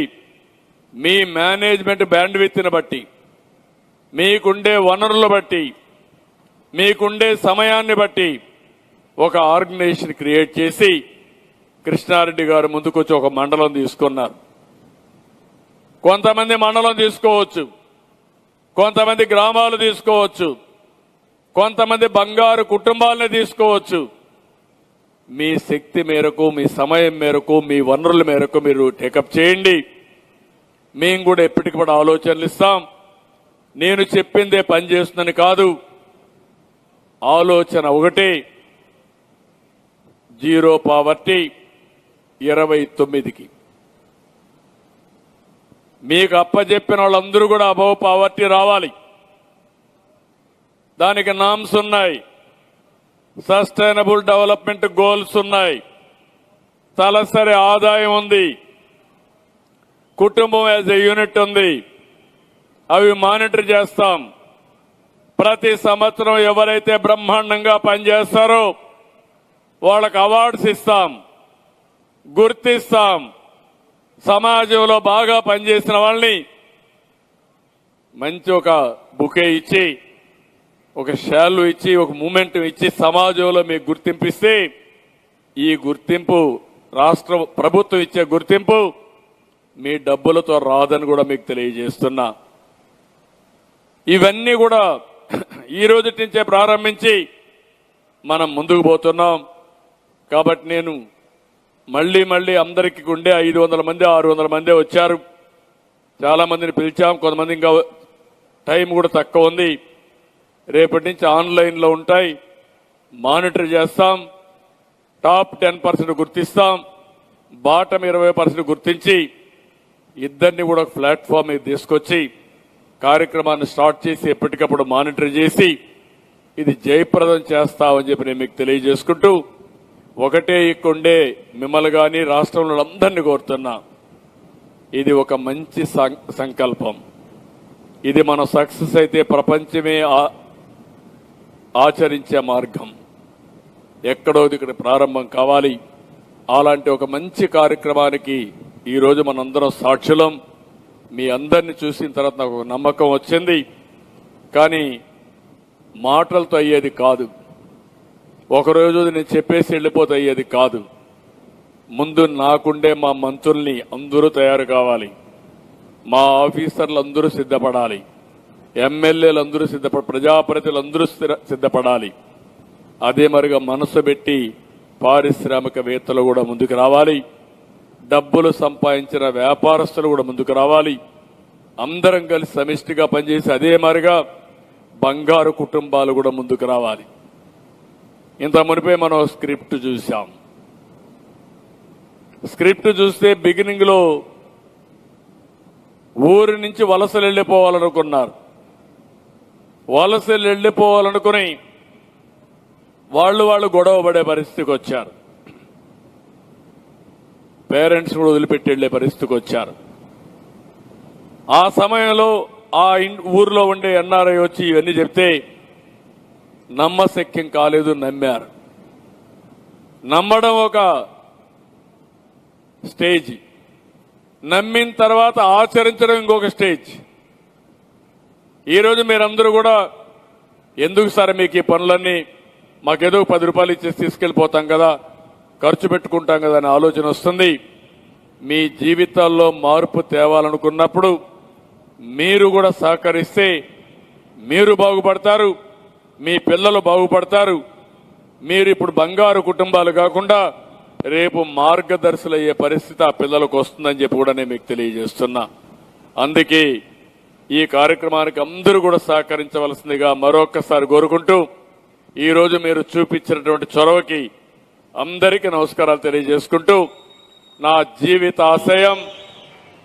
మీ మేనేజ్మెంట్ బ్యాండ్విడ్త్ని బట్టి, మీకుండే వనరులు బట్టి, మీకుండే సమయాన్ని బట్టి ఒక ఆర్గనైజేషన్ క్రియేట్ చేసి కృష్ణారెడ్డి గారు ముందుకొచ్చి ఒక మండలం తీసుకున్నారు. కొంతమంది మండలం తీసుకోవచ్చు, కొంతమంది గ్రామాలు తీసుకోవచ్చు, కొంతమంది బంగారు కుటుంబాలని తీసుకోవచ్చు. మీ శక్తి మేరకు, మీ సమయం మేరకు, మీ వనరుల మేరకు మీరు టేకప్ చేయండి. మేము కూడా ఎప్పటికప్పుడు ఆలోచనలు ఇస్తాం. నేను చెప్పిందే పనిచేస్తుందని కాదు, ఆలోచన ఒకటే, జీరో పావర్టీ 29కి. మీకు అప్పచెప్పిన వాళ్ళందరూ కూడా అబవ్ పావర్టీ రావాలి. దానికి నామ్స్ ఉన్నాయి, సస్టైనబుల్ డెవలప్మెంట్ గోల్స్ ఉన్నాయి, తలసరి ఆదాయం ఉంది, కుటుంబం యాజ్ ఎ యూనిట్ ఉంది. అవి మానిటర్ చేస్తాం. ప్రతి సంవత్సరం ఎవరైతే బ్రహ్మాండంగా పనిచేస్తారో వాళ్ళకి అవార్డ్స్ ఇస్తాం, గుర్తిస్తాం. సమాజంలో బాగా పనిచేసిన వాళ్ళని మంచి ఒక బుకే ఇచ్చి, ఒక షాలు ఇచ్చి, ఒక మూమెంట్ ఇచ్చి సమాజంలో మీకు గుర్తింపిస్తే, ఈ గుర్తింపు రాష్ట్ర ప్రభుత్వం ఇచ్చే గుర్తింపు మీ డబ్బులతో రాదని కూడా మీకు తెలియజేస్తున్నా. ఇవన్నీ కూడా ఈ రోజు నుంచే ప్రారంభించి మనం ముందుకు పోతున్నాం. కాబట్టి నేను మళ్ళీ అందరికీ ఉండే 500 మంది 600 మంది వచ్చారు. చాలా మందిని పిలిచాం, కొంతమంది ఇంకా టైం కూడా తక్కువ ఉంది. రేపటి నుంచి ఆన్లైన్లో ఉంటాయి, మానిటర్ చేస్తాం. టాప్ 10% గుర్తిస్తాం, బాటం 20% గుర్తించి ఇద్దరిని కూడా ప్లాట్ఫామ్ మీద తీసుకొచ్చి కార్యక్రమాన్ని స్టార్ట్ చేసి ఎప్పటికప్పుడు మానిటర్ చేసి ఇది జయప్రదం చేస్తామని చెప్పి నేను మీకు తెలియజేసుకుంటూ, ఒకటే ఇక్కుండే మిమ్మల్ని కానీ రాష్ట్రంలో అందరినీ కోరుతున్నా, ఇది ఒక మంచి సంకల్పం. ఇది మన సక్సెస్ అయితే ప్రపంచమే ఆచరించే మార్గం. ఎక్కడో ఇక్కడ ప్రారంభం కావాలి. అలాంటి ఒక మంచి కార్యక్రమానికి ఈరోజు మనందరం సాక్షులం. మీ అందరినీ చూసిన తర్వాత నాకు ఒక నమ్మకం వచ్చింది. కానీ మాటలతో అయ్యేది కాదు, ఒకరోజు నేను చెప్పేసి వెళ్ళిపోతే అయ్యేది కాదు. ముందు నాకుండే మా మంత్రుల్ని అందరూ తయారు కావాలి, మా ఆఫీసర్లు అందరూ సిద్ధపడాలి, ఎమ్మెల్యేలు అందరూ సిద్ధపడాలి, ప్రజాప్రతినిధులు అందరూ సిద్ధపడాలి. అదే మరిగా మనసు పెట్టి పారిశ్రామికవేత్తలు కూడా ముందుకు రావాలి, డబ్బులు సంపాదించిన వ్యాపారస్తులు కూడా ముందుకు రావాలి. అందరం కలిసి సమిష్టిగా పనిచేసి అదే మరిగా బంగారు కుటుంబాలు కూడా ముందుకు రావాలి. ఇంత మునిపే మనం స్క్రిప్ట్ చూసాం. స్క్రిప్ట్ చూస్తే బిగినింగ్ లో ఊరి నుంచి వలసలు వెళ్లిపోవాలనుకున్నారు. వలసలు వెళ్లిపోవాలనుకుని వాళ్ళు గొడవ పడే పరిస్థితికి వచ్చారు. పేరెంట్స్ కూడా వదిలిపెట్టి వెళ్లే పరిస్థితికి వచ్చారు. ఆ సమయంలో ఆ ఊర్లో ఉండే ఎన్ఆర్ఐ వచ్చి ఇవన్నీ చెప్తే నమ్మశక్యం కాలేదు, నమ్మారు. నమ్మడం ఒక స్టేజ్, నమ్మిన తర్వాత ఆచరించడం ఇంకొక స్టేజ్. ఈరోజు మీరందరూ కూడా ఎందుకు సార్ మీకు ఈ పనులన్నీ, మాకేదో 10 రూపాయలు ఇచ్చేసి తీసుకెళ్లిపోతాం కదా, ఖర్చు పెట్టుకుంటాం కదా అనే ఆలోచన వస్తుంది. మీ జీవితాల్లో మార్పు తేవాలనుకున్నప్పుడు మీరు కూడా సహకరిస్తే మీరు బాగుపడతారు, మీ పిల్లలు బాగుపడతారు. మీరు ఇప్పుడు బంగారు కుటుంబాలు కాకుండా రేపు మార్గదర్శులు అయ్యే పరిస్థితి ఆ పిల్లలకు వస్తుందని చెప్పి కూడా నేను మీకు తెలియజేస్తున్నా. అందుకే ఈ కార్యక్రమానికి అందరూ కూడా సహకరించవలసిందిగా మరొక్కసారి కోరుకుంటూ ఈరోజు మీరు చూపించినటువంటి చొరవకి అందరికీ నమస్కారాలు తెలియజేసుకుంటూ, నా జీవిత ఆశయం,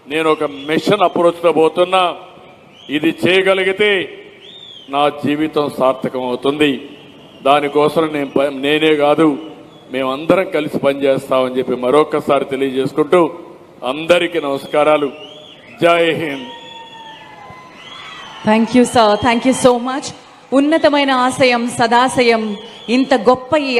నేను ఒక మిషన్ అప్రోచ్తో పోతున్నా. ఇది చేయగలిగితే నా జీవితం సార్థకం అవుతుంది. దానికోసం నేనే కాదు, మేమందరం కలిసి పనిచేస్తామని చెప్పి మరొకసారి తెలియజేసుకుంటూ అందరికీ నమస్కారాలు. జై Hind. Thank you sir, thank you so much. ఉన్నతమైన ఆశయం, సదాశయం, ఇంత గొప్ప ఈ